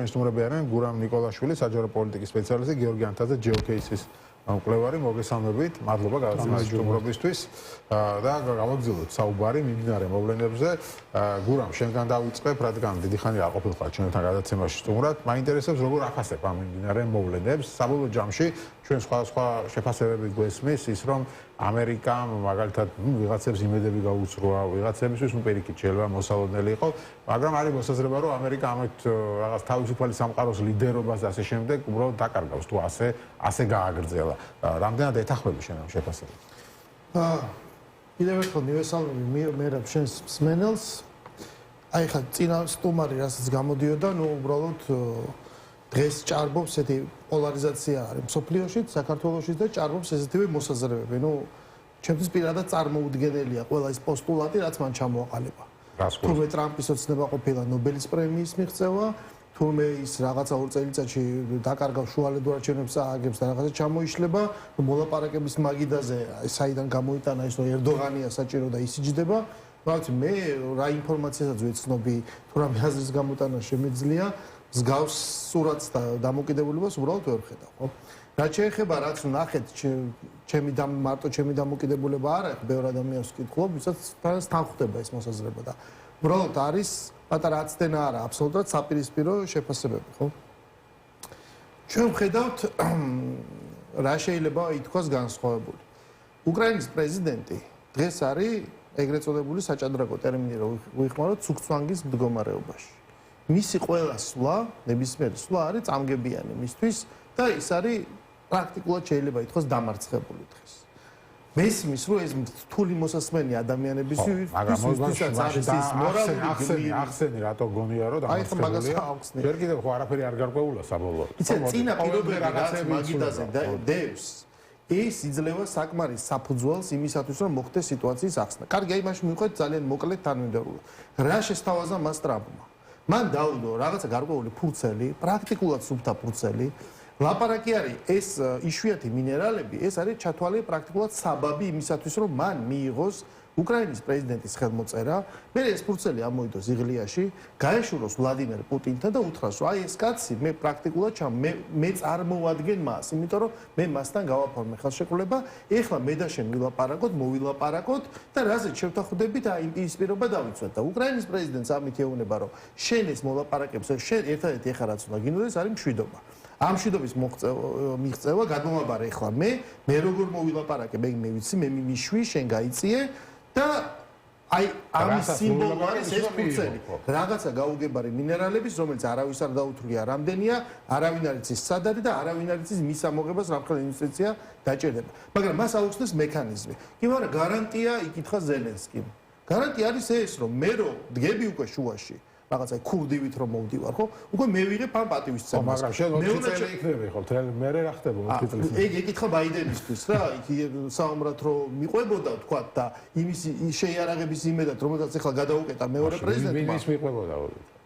სტუმრები არიან გურამ ნიკოლაშვილი, საჯარო პოლიტიკის სპეციალისტი, გიორგი ანთაძე, GeoCases მკვლევარი, მოგესალმებით. მადლობა გადაცემის სტუმრობისთვის და გავაგრძელოთ საუბარი მიმდინარე მოვლენებზე. გურამ, შენგან დავიწყებ, რადგან დიდი ხანი არ ყოფილიყარ ჩვენთან გადაცემაში სტუმრად. მაინტერესებს როგორ ახასებ ამ მიმდინარე მოვლენებს. საბოლოო ჯამში ჩვენ სხვა შეფასებები გვესმის ის, რომ ამერიკამ მაგალითად ვიღაცებს იმედები გაუწროა, ვიღაცებისთვის პირიქით შეიძლება მოსალოდნელი იყო, მაგრამ არის მოსაზრება, რომ ამერიკა ამით რაღაც თავისუფალი სამყაროს ლიდერობას და ასე შემდეგ უბრალოდ დაკარგავს თუ ასე გააგრძელა. რამდენად ეთანხმები შენ ამ შეფასებებს? კიდევ ერთხელ მივესალმები მერაბ შენს მსმენელს. აი ხა წინა სტუმარი რასაც გამოდიოდა, ნუ უბრალოდ დღეს ჭარბობს ესეთი პოლარიზაცია არის მსოფლიოში, საქართველოში და ჭარბობს ესეთივე მოსაზრებები. ნუ ჩემთვის პირადად წარმოუდგენელია ყველა ის პოსტულატი, რაც მან ჩამოაყალიბა. თუმე ტრამპის ოცნება ყოფილა ნობელის პრემიის მიღწევა, თუმე ის რაღაცა 2 წელიწადში დაკარგავს შუალედურ არჩევნებს ააგებს და რაღაცა ჩამოიშლება, მოლაპარაკების მაგიდაზე საიდან გამოიტანა ის რომ ერდოღანია საჭირო და ისიჯდება. მაგრამ მე რა ინფორმაციასაც ვეცნობი, თუ რამე აზრის გამოტანა შემეძლია, მსგავს სურათს და დამოკიდებულებას უბრალოდ ვერ ხედავ, ხო? რაც შეეხება რაც ნახეთ მარტო ჩემი დამოკიდებულება არ აქვს, ბევრ ადამიანს ვკითხულობ, ვისაც თან ხვდება ეს მოსაზრება და უბრალოდ არის პატარა აცდენა არა, აბსოლუტურად საპირისპირო შეფასებები, ხო? ჩვენ ვხედავთ რა შეიძლება ითქვას განსხვავებული. უკრაინის პრეზიდენტი დღეს არის ეგრეთ წოდებული საჭადრაკო ტერმინი რო ვიხმაროთ ცუქცვანგის მდგომარეობაში. მისი ყველა სვლა, ნებისმიერი სვლა არის წამგებიანი მისთვის და ის არის პრაქტიკულად შეიძლება ითქვას დამარცხებული დღეს. მესმის რომ ეს რთული მოსასმენი ადამიანებისთვის არის ის მორალური ახსენი რატო გონია რომ დამარცხებულია. ვერ კიდევ ხო არაფერი არ გარკვეულა საბოლოოდ. იცი წინა პირობები რაღაც მაგიდაზე დევს. ეს იძლევა საკმარის საფუძველს იმისათვის რომ მოხდეს სიტუაციის ახსნა. კარგი, აი მაშინ მივყვეთ ძალიან მოკლედ თანმიმდევრულად. რა შესთავაზა მას ტრამპმა? მან დაუდო რაღაცა გარკვეული ფურცელი, პრაქტიკულად სუფთა ფურცელი. ლაპარაკი არის ეს იშვიათი მინერალები, ეს არის ჩათვალე პრაქტიკულად საბაბი იმისათვის რომ მან მიიღოს უკრაინის პრეზიდენტის ხელმოწერა, მე ეს ფურცელი ამოიდოს იღლიაში, გაეშუროს ვლადიმერ პუტინთან და უთხრას რომ აი ეს კაცი მე პრაქტიკულად მე წარმოვადგენ მას, იმიტომ რომ მე მასთან გავაფორმე ხელშეკრულება, ეხლა მე და შენ მოვილაპარაკოთ და რაზეც შევთანხმდებით აი იმ პირისპირობა დავიცვათ და უკრაინის პრეზიდენტს ამით ეუბნება რომ შენ ეს მოლაპარაკებს შენ ერთადერთი ეხლა რაც უნდა გინდოდეს არის მშვიდობა. ამ მშვიდობის მიღწევა გადმოვაბარე ეხლა მე როგორ მოვილაპარაკე, მე ვიცი, მე მიშვი, შენ გაიწიე და აი ამის სიმბოლო არის ეს ფურცელი. რაღაცა გაუგებარი მინერალების, რომელიც არავის არ დაუთვლია რამდენია, არავინ არ იცის სად არის და არავინ არ იცის მის ამოღებას რამხელა ინვესტიცია დაჭერდება. მაგრამ მას აუხსნეს მექანიზმი. კი მაგრამ გარანტია იკითხა ზელენსკიმ. გარანტია არის ეს, რომ მე რო დგები უკვე შუაში რაღაცა ქურდივით რომ მოვდივარ, ხო? უკვე მე ვიღებ ამ პატივისცემას. მაგრამ შენ 4 წელი იქნები ხო? მე რა ხდება 4 წელი? ეგ ეკითხა ბაიდენისთვის რა, იქ საუბრად რომ მიყვებოდა თქვა და იმის შეიარაღების იმედად, რომელსაც ახლა გადაუკეტა მეორე პრეზიდენტმა. იმის მიყვებოდა.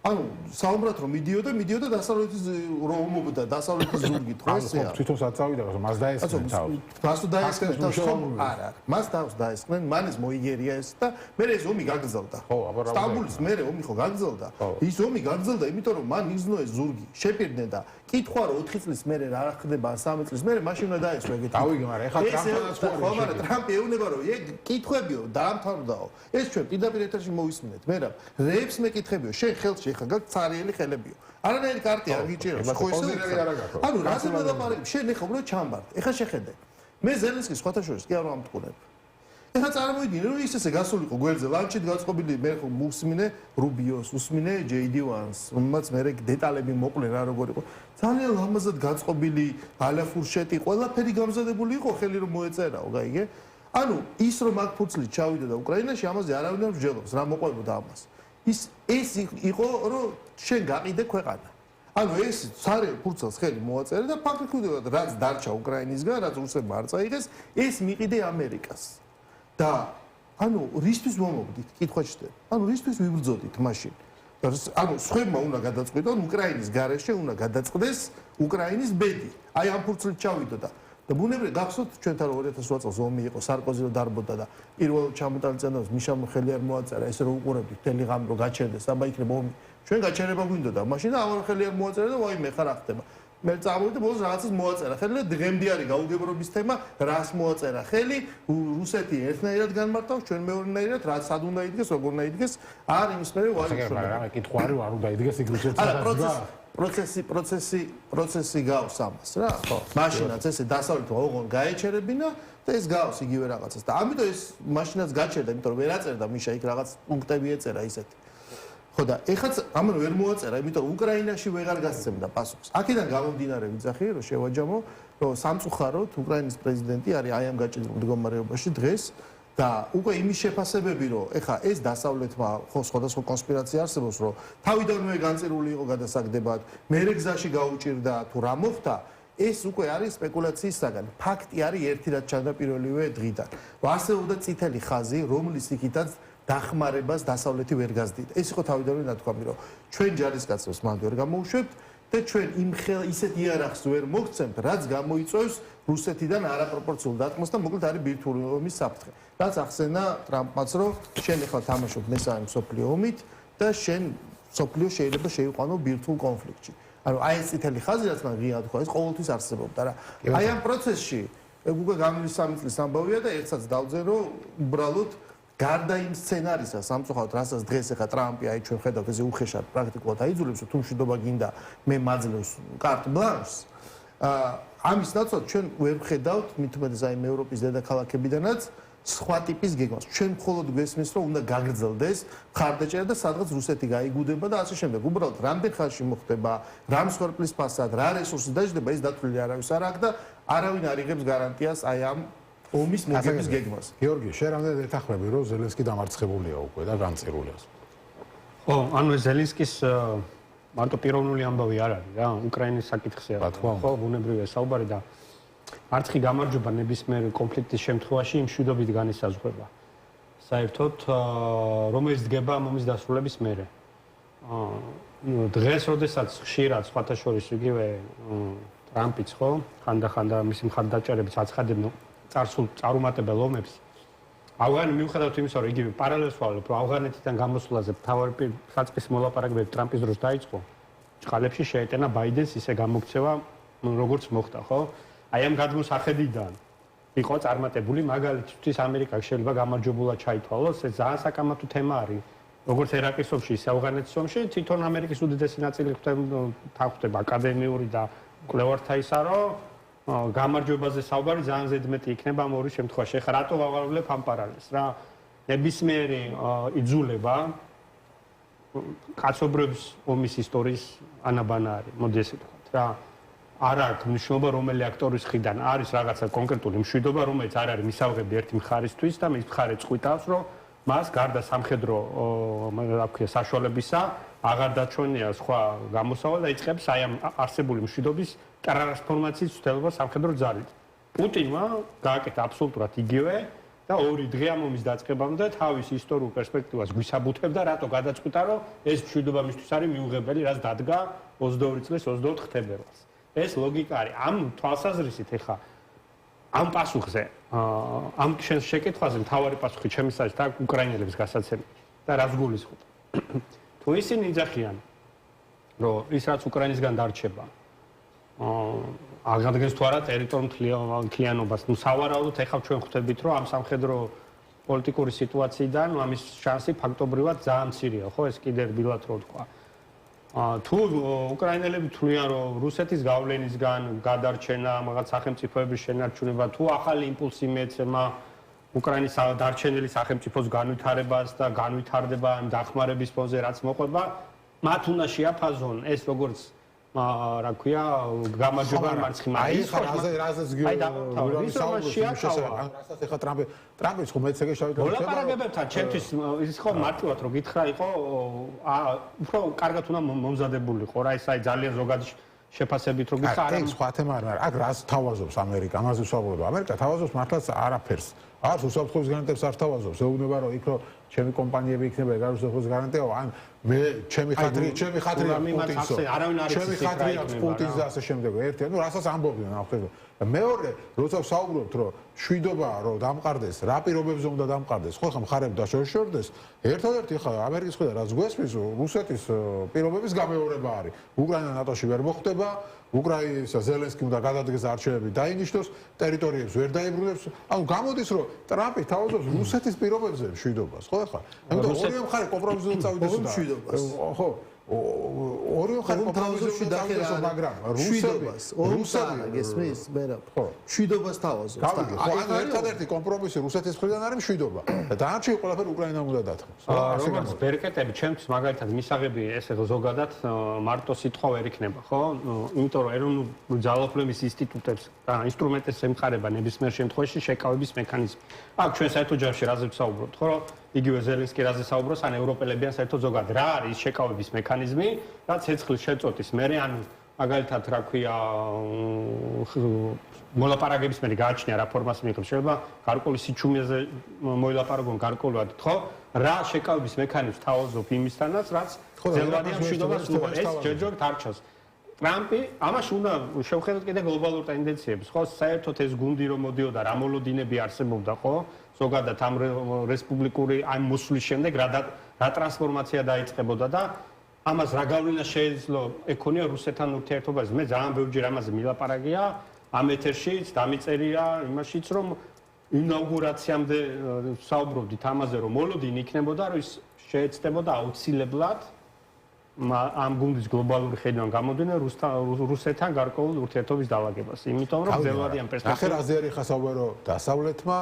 ანუ საუბრად რომ მიდიოდა დასავლეთის რომ ომობდა დასავლეთის ზურგით ხო ესეა. თვითონ საწავიდა რომ მას დაესწრნენ თავს. მას დაესწრნენ თავს. არა, მას თავს დაესწრნენ, მანეს მოიგერია ეს და მე ეს ომი გაგრძელდა. სტამბოლის მერე ომი ხო გაგრძელდა. ის ომი გაგრძელდა, იმიტომ რომ მან იზნო ეს ზურგი, შეპირდნენ და კითხვა რომ 4 წლის მერე რა ხდება 3 წლის მერე მაშინ უნდა დაესწრო ეგეთი. დავიგე, მაგრამ ეხლა ტრამპთანაც ხო არის. მაგრამ ტრამპი ეუბნება რომ ეგ კითხვებიო დაამთავრდაო. ეს ჩვენ პირდაპირ ეთერში მოვისმინეთ. მე რა რეებს მეკითხებიო, შენ ხელში ეხლა გაქვს цаრიელი ხელებიო. არანაირი კარტი არ გიჭირავს, ხო ისე? ანუ რაზე მოდაპარაკებ? შენ ეხლა უბრალოდ ჩამბარდ. ეხლა შეხედე. მე ზელენსკის სხვათაშორის კი არ ვამტყუნებ. ეხლა წარმოვიდგინე რომ ის ესე გასულიყო გვერდზე ლანჩით გაწყობილი მე ხო მუსმინე რუბიოს, უსმინე JD Vance, რომელმაც მე დეტალები მოყვლე რა როგორ იყო. ძალიან ლამაზად გაწყობილი ალაფურშეტი, ყველაფერი გამზადებული იყო, ხელი რომ მოეწერაო, გაიგე? ანუ ის რომ აქ ფუცლით ჩავიდა და უკრაინაში ამაზე არავინ არ მსჯელობს, რა მოყვებოდა ამას. ეს იყო რომ შენ გაყიდე ქვეყანა. ანუ ეს სარე ფურცელს ხელი მოაწერე და ფაქტობრივად რაც დარჩა უკრაინისგან, რაც რუსებმა არ წაიღეს, ეს მიყიდე ამერიკას. და ანუ რისთვის მომობდით? კითხვა ჩდება. ანუ რისთვის ვიბრძოდით მაშინ? ანუ სხვებმა უნდა გადაწყვიტონ უკრაინის გარეშე უნდა გადაწყდეს უკრაინის ბედი. აი ამ ფურცლით ჩავიდო და ბუნებრივად გახსოვთ ჩვენთან 2008 წელს ომი იყო, სარკოზი რომ დარბოდა და პირველ ჩამოტანილ წენას მიშამ ხელი არ მოაწერა, ესე რომ უყურებდით თელი ღამე რომ გაჩერდეს, აბა იქნება ომი. ჩვენ გაჩერება გვინდოდა მაშინ და ამან ხელი არ მოაწერა და ვაიმე ხარ ახდება მე წამოვიდა ბოლოს რაღაცას მოაწერა ხელი და დღემდე არის გაუგებრობის თემა რას მოაწერა ხელი რუსეთი ერთნაირად განმარტავს ჩვენ მეორნაირად რაც სად უნდა იდგეს როგორ უნდა იდგეს არ იმის მერე ვაიშო რა კითხვარი არ უნდა იდგეს იქ რუსეთს პროცესი გავს ამას რა მაშინაც ესე დასავლეთმა ოღონ გაეჩერებინა და ეს გავს იგივე რაღაცას და ამიტომ ეს მაშინაც გაჩერდა იმიტომ რომ ვერ აწერდა მიშა იქ რაღაც პუნქტები ეწერა ისეთი ხო და ეხაც ამან ვერ მოაწერა იმიტომ რომ უკრაინაში ვეღარ გასცემდა პასუხს აქედან გამომდინარე ვიძახი რომ შევაჯამო რომ სამწუხაროდ უკრაინის პრეზიდენტი არის აი ამ გაჭირებულ მდგომარეობაში დღეს და უკვე იმის შეფასებები რომ ეხა ეს დასავლეთმა ხო სხვადასხვა კონსპირაცია არსებობს რომ თავიდანვე განწირული იყო გადასაგდებად მერე გზაში გაუჭირდა თუ რა მოხდა ეს უკვე არის სპეკულაციის საგანი ფაქტი არის ერთი რაც ჩანდა პირველივე დღიდან რომ არსებობდა წითელი ხაზი რომლის იქითაც დახმარებას დასავლეთი ვერ გაზდიდა. ეს იყო თავიდანვე ნათქვამი, რომ ჩვენ ჯარისკაცებს მანდ ვერ გამოუშვებთ და ჩვენ იმ ისეთ იარაღს ვერ მოგცემთ, რაც გამოიწვევს რუსეთიდან არაპროპორციულ დარტყმას და მოკლედ არის ბირთვული ომის საფრთხე. რაც ახსენა ტრამპმაც, რომ შენ ახლა თამაშობ მესამე მსოფლიო ომით და შენ მსოფლიო შეიძლება შეიყვანო ბირთვულ კონფლიქტში. ანუ აი ეს წითელი ხაზი, რაც მან ღია თქვა, ეს ყოველთვის არსებობდა რა. აი ამ პროცესში უკვე გამილის 3 წლის ამბავია და ერთსაც დავძენ, რომ უბრალოდ გარდა იმ სცენარისა სამწუხაროდ რასაც დღეს ახლა ტრამპი აი ჩვენ ხედავთ ესე უხეშად პრაქტიკულად აიძულებს თუ მშვიდობა გინდა მე მაძლევს კარტ ბლანშს ამის ნაცვლად ჩვენ ვერ ხედავთ მით უმეტეს აი ევროპის დედაქალაქებიდანაც სხვა ტიპის გეგმას ჩვენ მხოლოდ გვესმის რომ უნდა გაგრძელდეს მხარდაჭერა და სადღაც რუსეთი გაიგუდება და ასე შემდეგ უბრალოდ რამდენ ხანში მოხდება რა მსხვერპლის ფასად რა რესურსი დაждდება ეს დათვლილი არავის არ აქვს და არავინ არ იღებს გარანტიას აი ამ ომის მოგების გეგმას. გიორგი, შენ რამდენად ეთანხმები, რომ ზელენსკი დამარცხებულია უკვე და განწირულია? ხო, ანუ ზელენსკის მარტო პიროვნული ამბავი არ არის რა, უკრაინის საკითხზე არის. ხო, ბუნებრივია საუბარი და არც კი გამარჯვება ნებისმიერ კონფლიქტის შემთხვევაში იმ მშვიდობით განისაზღვრება. საერთოდ რომელიც დგება ომის დასრულების მერე. დღეს, როდესაც ხშირად სხვათა შორის იგივე ტრამპიც ხო, ხანდახანდა მისი მხარდაჭერებიც აცხადებენ წარსულ წარუმატებელ ომებს. ავღანი მიუხედავად იმისა, რომ იგივე პარალელს ვავლებ, რომ ავღანეთიდან გამოსვლაზე მთავარი საწყის მოლაპარაკებები ტრამპის დროს დაიწყო. ჭყალებში შეეტენა ბაიდენს ისე გამოქცევა, როგორც მოხდა, ხო? აი ამ გადმოსახედიდან იყო წარმატებული, მაგალითად, ამერიკა შეიძლება გამარჯვებულად ჩაითვალოს, ეს ძალიან საკამათო თემა არის. როგორც ერაყის ომში, ისე ავღანეთის ომში, თვითონ ამერიკის უდიდესი ნაწილი ხდება აკადემიური და მკვლევართა ისა, რომ გამარჯვებაზე საუბარი ძალიან ზედმეტი იქნება ამ ორი შემთხვევაში. ეხლა რატო ვავავლებ ამ პარალელს რა? ნებისმიერი იძულება კაცობრიობის ომის ისტორიის ანაბანა არის, მოდი ესე ვთქვათ რა. არ აქვს მნიშვნელობა რომელი აქტორის მხრიდან არის რაღაცა კონკრეტული მშვიდობა, რომელიც არ არის მისაღები ერთი მხარისთვის და მის მხარე წყვიტავს, რომ მას გარდა სამხედრო რა ქვია საშუალებისა აღარ დაჩვენია სხვა გამოსავალი და იწყებს აი ამ არსებული მშვიდობის ტრანსფორმაციის ცდელობა სამხედრო ძალით. პუტინმა გააკეთა აბსოლუტურად იგივე და 2 დღე ამ ომის დაწყებამდე თავის ისტორიულ პერსპექტივას გვისაბუთებდა, რატო გადაწყვიტა, რომ ეს მშვიდობა მისთვის არის მიუღებელი, რაც დადგა 22 წლის 24 თებერვალს. ეს ლოგიკა არის. ამ თვალსაზრისით ეხა ამ პასუხზე, ამ შეკითხვაზე მთავარი პასუხი ჩემს არის და უკრაინელების გასაცემი და რას გულისხმობ. თუ ისინი იძახიან, რომ ის რაც უკრაინისგან დარჩება, აღადგენს თუ არა ტერიტორიულ მთლიანობას, ნუ სავარაუდოდ ეხლა ჩვენ ხვდებით, რომ ამ სამხედრო პოლიტიკური სიტუაციიდან ამის შანსი ფაქტობრივად ძალიან მცირეა, ხო, ეს კიდე რბილად რო თქვა. თუ უკრაინელები თვლიან, რომ რუსეთის გავლენისგან გადარჩენა, რაღაც სახელმწიფოების შენარჩუნება, თუ ახალი იმპულსი მიეცემა უკრაინის დარჩენილი სახელმწიფოს განვითარებას და განვითარდება ამ დახმარების ფონზე, რაც მოყვება, მათ უნდა შეაფაზონ ეს როგორც რა ქვია, გამარჯვება მარცხი აი რაზეც გიორგი რასაც ეხა ტრამპის ხომ მეც ეგ შევიდა ლაპარაკებებთან ჩემთვის ის ხო მარტივად რო გითხრა იყო უფრო კარგად უნდა მომზადებულიყო რა ეს აი ძალიან ზოგადი შეფასებით რო გითხრა არა სხვა თემა არა აქ რას თავაზობს ამერიკა ამაზე ვსაუბრობ ამერიკა თავაზობს მართლაც არაფერს არც უსაფრთხოების გარანტიებს არ თავაზობს. ეუბნება რომ იქ რომ ჩემი კომპანიები იქნება ეგ არის უსაფრთხოების გარანტია, ან მე ჩემი ხათრია პუტინსო. ჩემი ხათრია პუტინს და ასე შემდეგ. ერთი, ანუ რასაც ამბობდნენ ახლა. მეორე, როცა ვსაუბრობთ რომ შვიდობაა რომ დამყარდეს, რა პირობებზე უნდა დამყარდეს, ხო ხა მხარეები დაშორდეს, ერთადერთი ხა ამერიკის ხედა რაც გვესმის, რუსეთის პირობების გამეორება არის. უკრაინა ნატოში ვერ მოხვდება, უკრაინის ზელენსკი უნდა გადადგეს არჩევნები დაინიშნოს, ტერიტორიებს ვერ დაიბრუნებს. ანუ გამოდის რომ ტრამპი თავაზობს რუსეთის პირობებზე მშვიდობას, ხო ხა? ამიტომ ორივე მხარე კომპრომისზე წავიდეს და მშვიდობას. ხო ორივე მხარე კომპრომისზე წავიდეს, მაგრამ რუსები გესმის, მერაბ. ხო, მშვიდობას თავაზობს. ანუ ერთადერთი კომპრომისი რუსეთის მხრიდან არის მშვიდობა. და დანარჩენი ყველაფერი უკრაინამ უნდა დათმოს. როგორც ბერკეტები, ჩემთვის მაგალითად მისაღები ესე ზოგადად მარტო სიტყვა ვერ იქნება, ხო? იმიტომ რომ ეროვნული ძალაუფლების ინსტიტუტებს და ინსტრუმენტებს ემყარება ნებისმიერ შემთხვევაში შეკავების მექანიზმი. აქ ჩვენ საერთო ჯარში რაზე ვსაუბრობთ, ხო? იგივე ზელენსკი რაზე საუბრობს, ან ევროპელებიან საერთო ზოგადად რა არის შეკავების მექანიზმი, რაც ცეცხლის შეწყვეტის მერე, ანუ მაგალითად რა ქვია მოლაპარაკების მერე გააჩნია რა ფორმას მიიღებს, შეიძლება გარკვეული სიჩუმეზე მოილაპარაკონ გარკვეულად, ხო? რა შეკავების მექანიზმს თავაზობ იმისთანაც, რაც ზელვადიან მშვიდობას უყურებს, ეს ჯერჯერობით არ ჩანს. ტრამპი ამაში უნდა შევხედოთ კიდე გლობალურ ტენდენციებს, ხო? საერთოდ ეს გუნდი რომ მოდიოდა, რა მოლოდინები არსებობდა, ხო? ზოგადად ამ რესპუბლიკური ამ მოსვლის შემდეგ რა ტრანსფორმაცია დაიწყებოდა და ამას რა გავლენა შეეძლო ეკონია რუსეთთან ურთიერთობაზე. მე ძალიან ბევრჯერ ამაზე მილაპარაკია, ამ ეთერშიც დამიწერია იმაშიც, რომ ინაუგურაციამდე საუბრობდით ამაზე, რომ მოლოდინი იქნებოდა, რომ ის შეეცდებოდა აუცილებლად ამ გუნდის გლობალური ხედვიდან გამოდიოდნენ რუსეთთან გარკვეულ ურთიერთობის დაალაგებას. იმიტომ რომ ზელვადიან პერსპექტივა. ახლა რაზე არის ხასაუბრო დასავლეთმა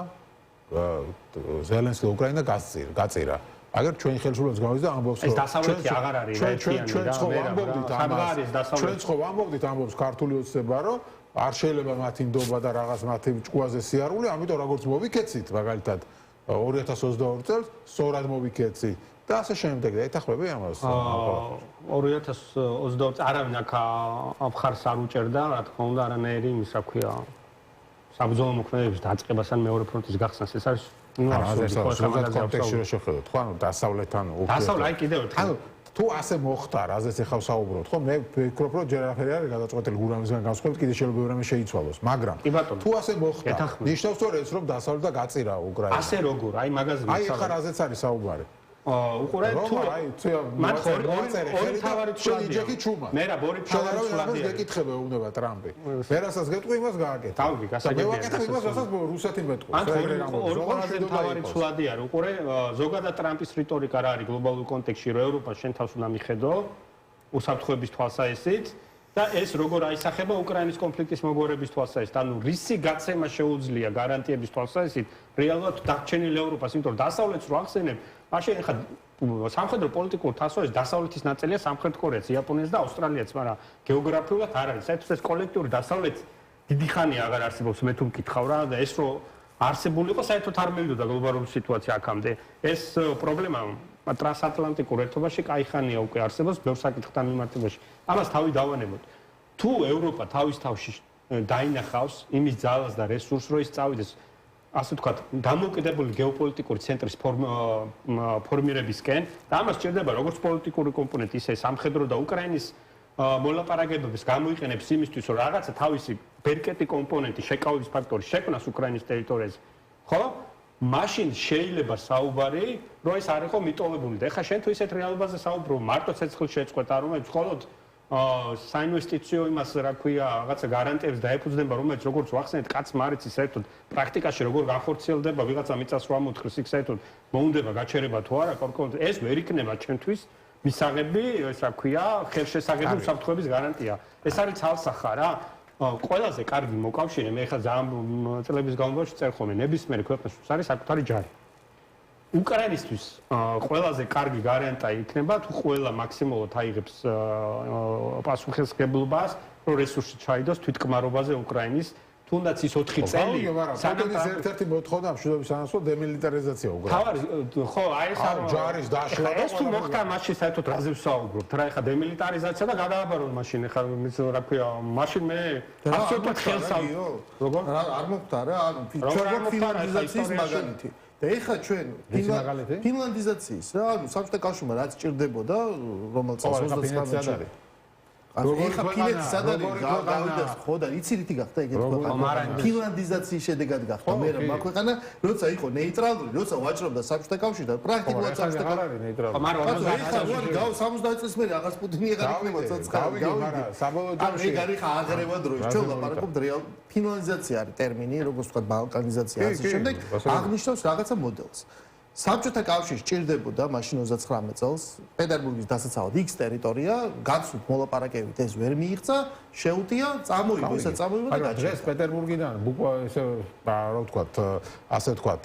ზელენსკი უკრაინა გაწირა. აგერ ჩვენი ხელისუფლებას გავიზდა ამბობს რომ ეს დასავლეთი აღარ არის ჩვენ ხო ამბობდით ამას. ჩვენ ხო ამბობდით ამბობს ქართული ოცნება რომ არ შეიძლება მათი ნდობა და რაღაც მათი ჭკუაზე სიარული, ამიტომ როგორც მოვიქეცით მაგალითად 2022 წელს სწორად მოვიქეცით და ასე შემდეგ და ეთახმები ამას. 2022 არავინ აქ მხარს არ უჭერდა, რა თქმა უნდა, არანაირი ის რა ქვია საბრძოლო მოქმედებების დაწყებას ან მეორე ფრონტის გახსნას. ეს არის კონტექსტში რო შევხედოთ, ხო, ანუ დასავლეთთან დასავლეთ აი კიდევ ერთხელ. ანუ თუ ასე მოხდა, რაზეც ახლა ვსაუბრობთ, ხო, მე ვფიქრობ, რომ ჯერ აღარ არის გადაწყვეტილი გურამისგან განსხვავებით, კიდე შეიძლება ბევრი რამე შეიცვალოს, მაგრამ თუ ასე მოხდა, ნიშნავს რომ ეს რომ დასავლეთ და გაწირა უკრაინა. ასე როგორ? აი მაგაზე აი ახლა რაზეც არის საუბარი. უყურე თუ მან ორი თავარი ცვლადია. მე რა ორი თავარი ცვლადია. გეკითხება უნდა ტრამპი. მე რასაც გეტყვი იმას გააკეთე. დავი გასაგებია. მე ვაკეთებ იმას, რასაც რუსეთი მეტყვის. ორი თავარი ცვლადია. უყურე ზოგადად ტრამპის რიტორიკა რა არის გლობალურ კონტექსტში, რომ ევროპა შენ თავს უნდა მიხედო უსაფრთხოების თვალსაჩინით და ეს როგორ აისახება უკრაინის კონფლიქტის მოგვარების თვალსაჩინით. ანუ რისი გაცემა შეუძლია გარანტიების თვალსაჩინით რეალურად დარჩენილ ევროპას, იმიტომ რომ დასავლეთს რო ახსენებ მაშინ ხა სამხედრო პოლიტიკურ თასოებს დასავლეთის ნაწილია სამხრეთ კორეაც, იაპონიაც და ავსტრალიაც, მაგრამ გეოგრაფიულად არ არის. საერთოდ ეს კოლექტიური დასავლეთ დიდი ხანია აღარ არსებობს, მე თუ მკითხავ რა და ეს რო არსებული იყო, საერთოდ არ მივიდოდა გლობალური სიტუაცია აქამდე. ეს პრობლემა ტრანსატლანტიკურ ერთობაში კაი ხანია უკვე არსებობს ბევრ საკითხთან მიმართებაში. ამას თავი დავანებოთ. თუ ევროპა თავის თავში დაინახავს იმის ძალას და რესურსს, რომ ის წავიდეს ასე ვთქვათ, დამოუკიდებელი გეოპოლიტიკური ცენტრის ფორმირებისკენ და ამას სჭირდება როგორც პოლიტიკური კომპონენტი, ისე სამხედრო და უკრაინის მოლაპარაკებების გამოიყენებს იმისთვის, რომ რაღაცა თავისი ბერკეტი კომპონენტი შეკავების ფაქტორი შექმნას უკრაინის ტერიტორიაზე. ხო? მაშინ შეიძლება საუბარი, რომ ეს არ იყო მიტოვებული. და ეხლა შენ თუ ისეთ რეალობაზე საუბრობ, მარტო ცეცხლის შეწყვეტა, რომელიც მხოლოდ საინვესტიციო იმას რა ქვია, რაღაცა გარანტიებს დაეფუძნება, რომელიც როგორც ვახსენეთ, კაც მარიცის საერთოდ პრაქტიკაში როგორ განხორციელდება, ვიღაცა მიწას რა მოთხრის, იქ საერთოდ მოუნდება გაჩერება თუ არა, ეს ვერ იქნება ჩემთვის მისაღები, ეს რა ქვია, ხელშესაგები უსაფრთხოების გარანტია. ეს არის ცალსახა რა. ყველაზე კარგი მოკავშირე, მე ხა ძალიან წლების განმავლობაში წერ ხოლმე, ნებისმიერ ქვეყნისთვის არის საკუთარი ჯარი. უკრაინისთვის ყველაზე კარგი გარანტია იქნება თუ ყველა მაქსიმალურად აიღებს პასუხისმგებლობას, რომ რესურსი ჩაიდოს თვითკმარობაზე უკრაინის თუნდაც ის 4 წელი სანამ ერთ-ერთი მოთხოვნა მშვიდობის სანაცვლოდ დემილიტარიზაცია უკრაინაში. ხო, აი ეს არ ჯარის დაშლა და ეს თუ მოხდა მაშინ საერთოდ რაზე ვსაუბრობთ? რა ეხა დემილიტარიზაცია და გადააბარონ მაშინ ეხა რა ქვია, მაშინ მე აბსოლუტურად ხელს როგორ? არ მოხდა რა, ანუ ფინლანდიზაციის მაგალითი. და ეხა ჩვენ ფინლანდიზაციის რა, ანუ საბჭოთა კავშირმა რაც ჭირდებოდა, რომელიც 29 წელი ეხა ფინეთი სადარი გავიდა ხო და იცი რითი გახდა ეგეთი ქვეყანა ფინლანდიზაციის შედეგად გახდა მე რა ქვეყანა როცა იყო ნეიტრალური როცა ვაჭრობდა საბჭოთა კავშირი და პრაქტიკულად საბჭოთა კავშირი ნეიტრალური მაგრამ ეხა გავა 70 წლის მერე აღარ პუტინი ეგარ იქნება ცოცხალი გავიდა საბოლოო ჯამში ეგარ ხა აღრევა დროის ჩვენ ლაპარაკობთ რეალ ფინლანდიზაცია არის ტერმინი როგორც ვთქვათ ბალკანიზაცია ასე შემდეგ აღნიშნავს რაღაცა მოდელს საბჭოთა კავშირი ჭირდებოდა მაშინ 39 წელს პეტერბურგის დასაცავად X ტერიტორია, გაცვით მოლაპარაკებით ეს ვერ მიიღწა, შეუტია, წამოიღო, ისე წამოიღო და გაჩერდა. დღეს პეტერბურგიდან ესე რა ვთქვათ, ასე ვთქვათ,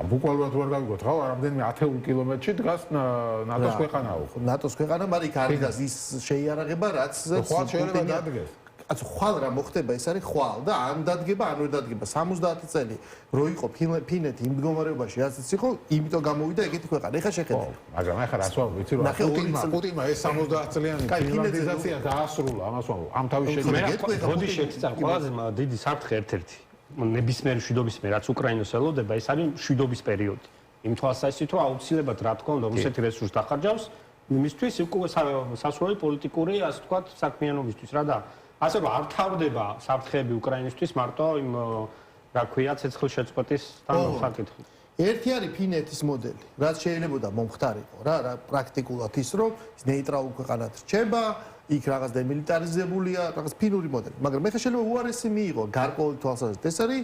ბუკვალურად ვერ გავიგოთ რა, რამდენიმე 10 კილომეტრში დგას ნატოს ქვეყანაო. ნატოს ქვეყანა, მაგრამ იქ არის ის შეიარაღება, რაც ხვალ შეიძლება დადგეს. აცი ხვალ რა მოხდება ეს არის ხვალ და ან დადგება ან ვერ დადგება 70 წელი რო იყო ფინეთი იმ მდგომარეობაში რასაც იყო იმიტომ გამოვიდა ეგეთი ქვეყანა ეხა შეხედე მაგრამ ეხა რას ვარ ვიცი რომ პუტინმა ეს 70 წლიანი ფინლანდიზაცია დაასრულა ამას ვარ ამ თავის შედეგად როდის შეცდა ყველაზე დიდი საფრთხე ერთ-ერთი ნებისმიერ მშვიდობის მე რაც უკრაინას ელოდება ეს არის მშვიდობის პერიოდი იმ თვალსაზრისით რომ აუცილებლად რა თქმა უნდა რუსეთი რესურსს დახარჯავს იმისთვის უკვე სასურველი პოლიტიკური ასე ვთქვათ საქმიანობისთვის რა და ასე რომ არ თავდება საფრთხეები უკრაინისთვის მარტო იმ რა ქვია ცეცხლშეწყვეტის საკითხი. ერთი არის ფინეთის მოდელი, რაც შეიძლებოდა მომხდარიყო რა პრაქტიკულად ის რომ ნეიტრალურ ქვეყანად რჩება, იქ რაღაც დემილიტარიზებულია, რაღაც ფინური მოდელი, მაგრამ მე შეიძლება უარესი მიიღო გარკვეული თვალსაზრისით. ეს არის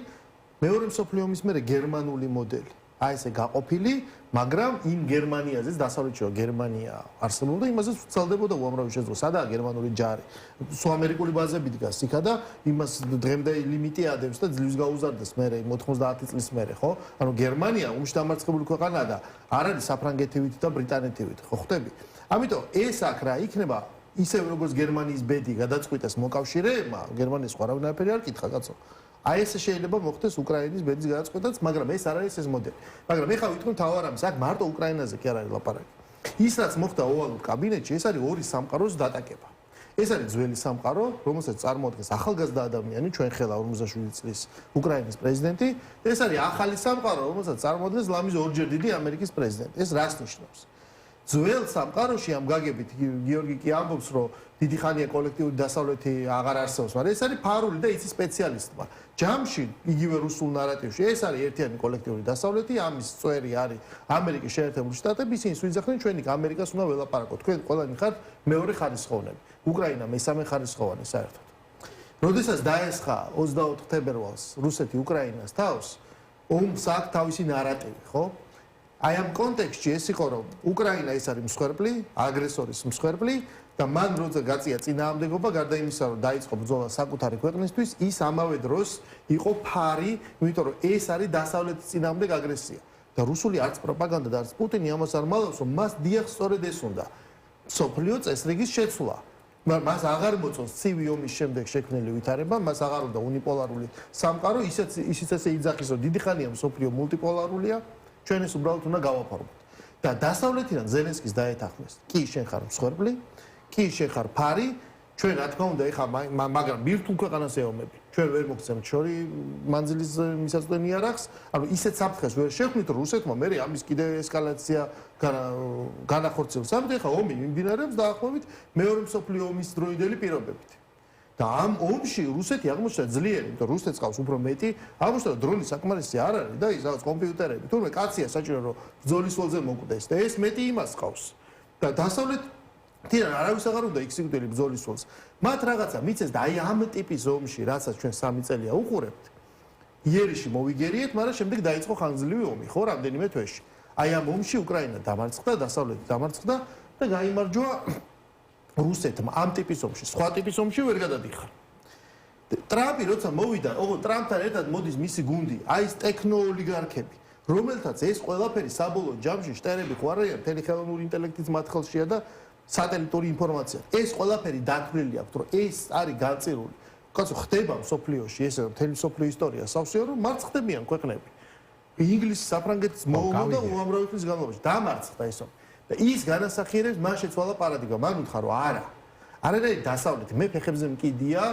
მეორე მსოფლიო ომის მერე გერმანული მოდელი. აი ესე გაყოფილი, მაგრამ იმ გერმანიაზეც დასავლეთში რომ გერმანია არსებობდა, იმასაც ვცელდებოდა უამრავი შეზღუდვა. სადაა გერმანული ჯარი? სულ ამერიკული ბაზები დგას იქა და იმას დღემდე ლიმიტი ადევს და ძლივს გაუზარდეს მერე 90 წლის მერე, ხო? ანუ გერმანია ომში დამარცხებული ქვეყანაა და არ არის საფრანგეთივით და ბრიტანეთივით, ხო ხვდები? ამიტომ ეს აქ რა იქნება ისევ როგორც გერმანიის ბედი გადაწყვიტეს მოკავშირეებმა, გერმანიის სხვა არავინარი არ კითხა კაცო. აი ეს შეიძლება მოხდეს უკრაინის ბედის გადაწყვეტაც, მაგრამ ეს არ არის ეს მოდელი. მაგრამ ეხლა ვითქვი თავარ ამის, აქ მარტო უკრაინაზე კი არ არის ლაპარაკი. ის რაც მოხდა ოვალურ კაბინეტში, ეს არის ორი სამყაროს დატაკება. ეს არის ძველი სამყარო, რომელსაც წარმოადგენს ახალგაზრდა ადამიანი, ჩვენ ხელა 47 წლის უკრაინის პრეზიდენტი, ეს არის ახალი სამყარო, რომელსაც წარმოადგენს ლამის ორჯერ დიდი ამერიკის პრეზიდენტი. ეს რას ნიშნავს? ძველ სამყაროში ამ გაგებით გიორგი კი ამბობს, რომ დიდი ხანია კოლექტიური დასავლეთი აღარ არსებობს, მაგრამ ეს არის ფარული და იცი სპეციალისტმა. ჯამში იგივე რუსულ ნარატივში ეს არის ერთიანი კოლექტიური დასავლეთი, ამის წვერი არის ამერიკის შეერთებული შტატები, ისინი სუიძახდნენ ჩვენ იქ ამერიკას უნდა ველაპარაკოთ. თქვენ ყველანი ხართ მეორე ხარისხოვანები. უკრაინა მესამე ხარისხოვანი საერთოდ. როდესაც დაესხა 24 თებერვალს რუსეთი უკრაინას თავს, ომს აქვს თავისი ნარატივი, ხო? აი ამ კონტექსტში ეს იყო რომ უკრაინა ეს არის მსხვერპლი, აგრესორის მსხვერპლი და მან როცა გაწია წინააღმდეგობა გარდა იმისა რომ დაიწყო ბრძოლა საკუთარი ქვეყნისთვის, ის ამავე დროს იყო ფარი, იმიტომ რომ ეს არის დასავლეთის წინააღმდეგ აგრესია. და რუსული არც პროპაგანდა და არც პუტინი ამას არ მალავს, რომ მას დიახ სწორედ ეს უნდა. სოფლიო წესრიგის შეცვლა. მას აღარ მოწონს ცივი ომის შემდეგ შექმნილი ვითარება, მას აღარ უნდა უნიპოლარული სამყარო, ისიც ესე იძახის რომ დიდი ხანია სოფლიო მულტიპოლარულია. ჩვენ ეს უბრალოდ უნდა გავაფორმოთ. და დასავლეთიდან ზელენსკის დაეთანხმეს. კი, შენ ხარ მსხვერპლი, კი, შენ ხარ ფარი, ჩვენ რა თქმა უნდა ეხა მაგრამ ბირთულ ქვეყანას ეომები. ჩვენ ვერ მოგცემთ შორი მანძილის მისაწვდომი არახს, ანუ ისეთ საფრთხეს ვერ შექმნით, რომ რუსეთმა მე ამის კიდე ესკალაცია განახორციელოს. ამიტომ ეხა ომი მიმდინარეობს დაახლოებით მეორე მსოფლიო ომის დროინდელი პირობებით. და ამ ომში რუსეთი აღმოჩნდა ძლიერი, იმიტომ რომ რუსეთს ყავს უფრო მეტი, აღმოჩნდა დრონი საკმარისი არ არის და ის რაღაც კომპიუტერები, თუმცა კაცია საჭირო რომ ბრძოლის ველზე მოკვდეს და ეს მეტი იმას ყავს. და დასავლეთიდან არავის აღარ უნდა იქ ბრძოლის ველს. მათ რაღაცა მიცეს და აი ამ ტიპის ომში, რასაც ჩვენ 3 წელია უყურებთ, იერიში მოვიგერიეთ, მაგრამ შემდეგ დაიწყო ხანგრძლივი ომი, ხო, რამდენიმე თვეში. აი ამ ომში უკრაინა დამარცხდა, დასავლეთი დამარცხდა და გაიმარჯვა რუსეთმა ამ ტიპის ომში, სხვა ტიპის ომში ვერ გადადიხარ. ტრამპი როცა მოვიდა, ოღონდ ტრამპთან ერთად მოდის მისი გუნდი, აი ეს ტექნოოლიგარქები, რომელთაც ეს ყველაფერი საბოლოო ჯამში შტერები ხო არიან, მთელი ხელოვნური ინტელექტის მათხელშია და სატელიტური ინფორმაცია. ეს ყველაფერი დათვლილი აქვს, რომ ეს არის განწირული კაცო ხდება სოფლიოში ესე მთელი სოფლიო ისტორია სავსეა რომ მარცხდებიან ქვეყნები ინგლისი საფრანგეთის მოუმოდა უამრავი ხნის განმავლობაში დამარცხდა ეს და ის განასახიერებს მან შეცვალა პარადიგმა მან უთხრა რომ არა არანაირი დასავლეთი მე ფეხებზე მკიდია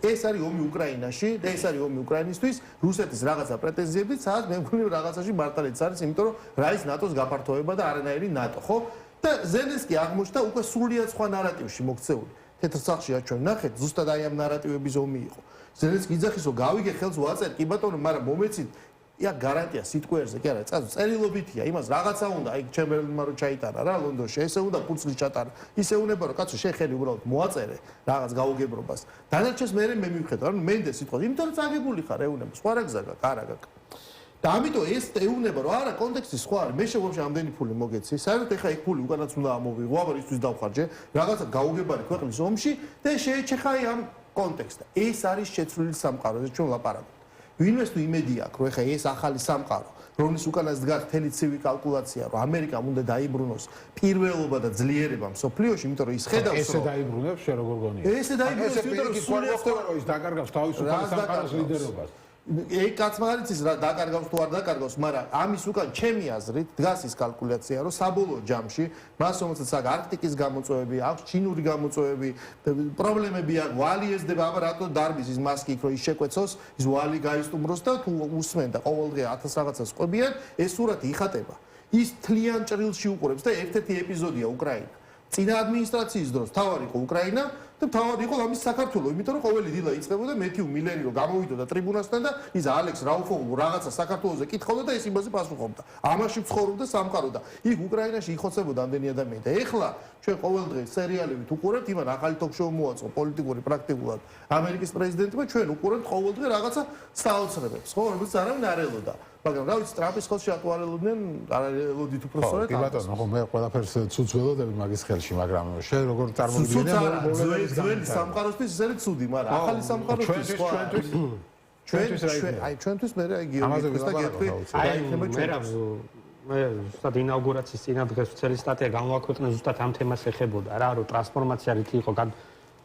ეს არის ომი უკრაინაში და ეს არის ომი უკრაინისთვის რუსეთის რაღაცა პრეტენზიებით სადაც მე მგონი რაღაცაში მართალიც არის იმიტომ რომ რა ის ნატოს გაფართოება და არანაირი ნატო ხო და ზელენსკი აღმოჩნდა უკვე სრულიად სხვა ნარატივში მოქცეული თეთრ სახლში რაც ჩვენ ნახეთ ზუსტად აი ამ ნარატივების ომი იყო ზელენსკი იძახის რომ გავიგე ხელს ვაწერ კი ბატონო მაგრამ მომეცით ია გარანტია სიტყვიერზე კი არა წერილობითია იმას რაღაცა უნდა აი ჩემბერლენმა რო ჩაიტარა რა ლონდონში ესე უნდა პურცლის ჩატარა ისე უნდა რომ კაცო შეხელი უბრალოდ მოაწერე რაღაც გაუგებრობას დანარჩენს მე მივხედავ ანუ მენდე სიტყვა იმიტომ რომ წაგებული ხარ ეუნება სხვა რა გზაა კარაგა და ამიტომ ეს ეუნება რომ არა კონტექსტი სხვა არის მე შეგვამში ამდენი ფული მოგეცი საერთოდ ეხა იქ ფული უკანაც უნდა ამოვიღო აბა ისთვის დავხარჯე რაღაცა გაუგებარი ქვეყნის ომში და შეეჩეხა ამ კონტექსტს ეს არის შეცვლილი სამყარო ეს ჩვენ ლაპარაკობთ ვინმეს თუ იმედი აქვს რომ ეხა ეს ახალი სამყარო რომლის უკანას დგას მთელი ცივი კალკულაცია რომ ამერიკამ უნდა დაიბრუნოს პირველობა და ძლიერება მსოფლიოში იმიტომ რომ ის ხედავს რომ ესე დაიბრუნებს შე როგორ გონია ესე დაიბრუნებს იმიტომ რომ სულიად რომ ის დაკარგავს თავისუფალი სამყაროს ლიდერობას ეგ კაცმა არ იცის რა დაკარგავს თუ არ დაკარგავს, მაგრამ ამის უკან ჩემი აზრით დგას ის კალკულაცია, რომ საბოლოო ჯამში მას რომელსაც აქვს არქტიკის გამოწვევები, აქვს ჩინური გამოწვევები, პრობლემები აქვს, ვალი ეძდება, აბა რატო დარბის ის მასკი იქ რომ ის შეკვეცოს, ის ვალი გაისტუმროს და თუ უსმენ და ყოველდღე 1000 რაღაცას ყვებიან, ეს სურათი იხატება. ის თლიან ჭრილში უყურებს და ერთ-ერთი ეპიზოდია უკრაინა. წინა ადმინისტრაციის დროს თავარი იყო უკრაინა და თავარი იყო ამის საქართველო, იმიტომ რომ ყოველი დილა იწყებოდა მეთიუ მილერი რომ გამოვიდოდა ტრიბუნასთან და ის ალექს რაუფოვი რაღაცა საქართველოზე კითხავდა და ეს იმაზე პასუხობდა. ამაში ცხოვრობდა სამყარო და იქ უკრაინაში იხოცებოდა ამდენი ადამიანი და ეხლა ჩვენ ყოველდღე სერიალებით უყურებთ იმან ახალი ток-შოუ მოაწყო პოლიტიკური პრაქტიკულად ამერიკის პრეზიდენტმა ჩვენ უყურებთ ყოველდღე რაღაცა საოცრებებს, ხო, რომელიც არავინ არ ელოდა. მაგრამ რა ვიცი ტრამპის ხელში ატუარელოდნენ არ ელოდით უფრო სწორად კი ბატონო ხო მე ყველაფერს ცუდს ველოდები მაგის ხელში მაგრამ შენ როგორ წარმოგიდგენია ძველი სამყაროსთვის ეს არის ცუდი მაგრამ ახალი სამყაროსთვის სხვა ჩვენთვის მე რა გიორგის და გეტყვი აი მე ზუსტად ინაუგურაციის წინა დღეს ვცელი სტატია გამოვაქვეყნე ზუსტად ამ თემას ეხებოდა რა რომ ტრანსფორმაცია რითი იყო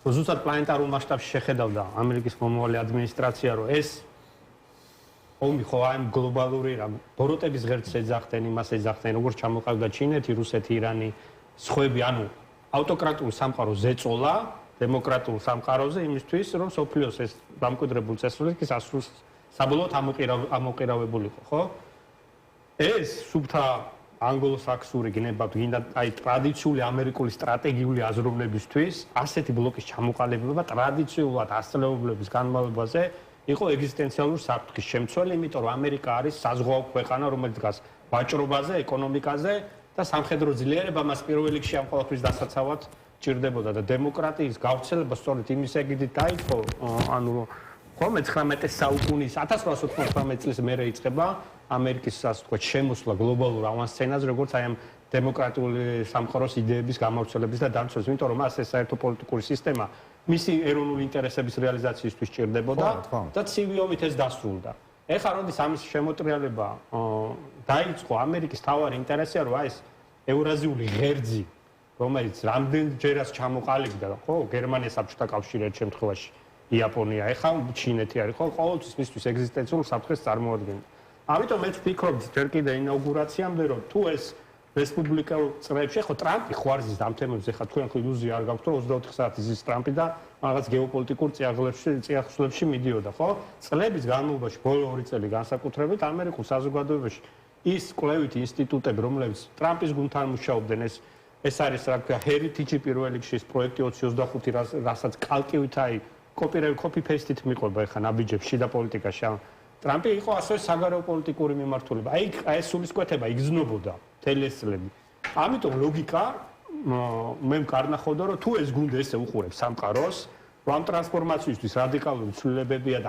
ზუსტად პლანეტარულ მასშტაბში შეხედავდა ამერიკის მომავალი ადმინისტრაცია რომ ეს ომი ხო აი გლობალური რა ბოროტების ღერწს ეძახდნენ იმას ეძახდნენ როგორც ჩამოყალიბდა ჩინეთი, რუსეთი, ირანი, სხვები, ანუ ავტოკრატული სამყარო ზეწოლა დემოკრატიულ სამყაროზე იმისთვის რომ სოფლიოს ეს დამკვიდრებულ წესრიგის ასრულს საბოლოოდ ამოყირავებულიყო, ხო? ეს სუფთა ანგლო-საქსური გნებავთ გინდა აი ტრადიციული ამერიკული სტრატეგიული აზროვნებისთვის ასეთი ბლოკის ჩამოყალიბება ტრადიციულად ასწლეულების განმავლობაზე იყო ეგზისტენციალური საფრთხის შემცველი, იმიტომ რომ ამერიკა არის საზღვაო ქვეყანა, რომელიც დგას ვაჭრობაზე, ეკონომიკაზე და სამხედრო ძლიერება მას პირველ რიგში ამ ყველაფრის დასაცავად ჭირდებოდა და დემოკრატიის გავრცელება სწორედ იმის ეგიდით დაიწყო, ანუ ხოლმე 19 საუკუნის 1899 წლის მერე იწყება ამერიკის ასე ვთქვათ შემოსვლა გლობალურ ავანსცენაზე, როგორც აი ამ დემოკრატიული სამყაროს იდეების გამავრცელების და დამცველის, იმიტომ რომ მას ეს საერთო პოლიტიკური სისტემა მისი ეროვნული ინტერესების რეალიზაციისთვის ჭირდებოდა და ცივი ომით ეს დასრულდა. ეხლა როდის ამის შემოტრიალება დაიწყო ამერიკის თავარი ინტერესია რომ აი ეს ევრაზიული ღერძი რომელიც რამდენჯერაც ჩამოყალიბდა ხო გერმანია საბჭოთა კავშირი ერთ შემთხვევაში იაპონია ეხლა ჩინეთი არის ხო ყოველთვის მისთვის ეგზისტენციურ საფრთხეს წარმოადგენდა. ამიტომ მეც ვფიქრობ ჯერ კიდე ინაუგურაციამდე რომ თუ ეს რესპუბლიკურ წრეებში ხო ტრამპი ხوارზის ამ თემებზე ხა თქვენ ხო ილუზია არ გაქვთ რომ 24 საათი ზის ტრამპი და რაღაც გეოპოლიტიკურ წიაღლებში მიდიოდა ხო წლების განმავლობაში ბოლო 2 წელი განსაკუთრებით ამერიკულ საზოგადოებაში ის კვლევითი ინსტიტუტები რომლებიც ტრამპის გუნდთან მუშაობდნენ ეს არის რა ქვია heritage პირველ რიგში ეს პროექტი 2025 რასაც კალკივით აი copy paste-ით მიყვება ხა ნაბიჯებში და პოლიტიკაში ტრამპი იყო ასევე საგარეო პოლიტიკური მიმართულება. აი ეს სულისკვეთება იგრძნობოდა თელესლები. ამიტომ ლოგიკა მე მკარნახობდა რომ თუ ეს გუნდი ესე უყურებს სამყაროს, რომ ამ ტრანსფორმაციისთვის რადიკალური ცვლილებებია და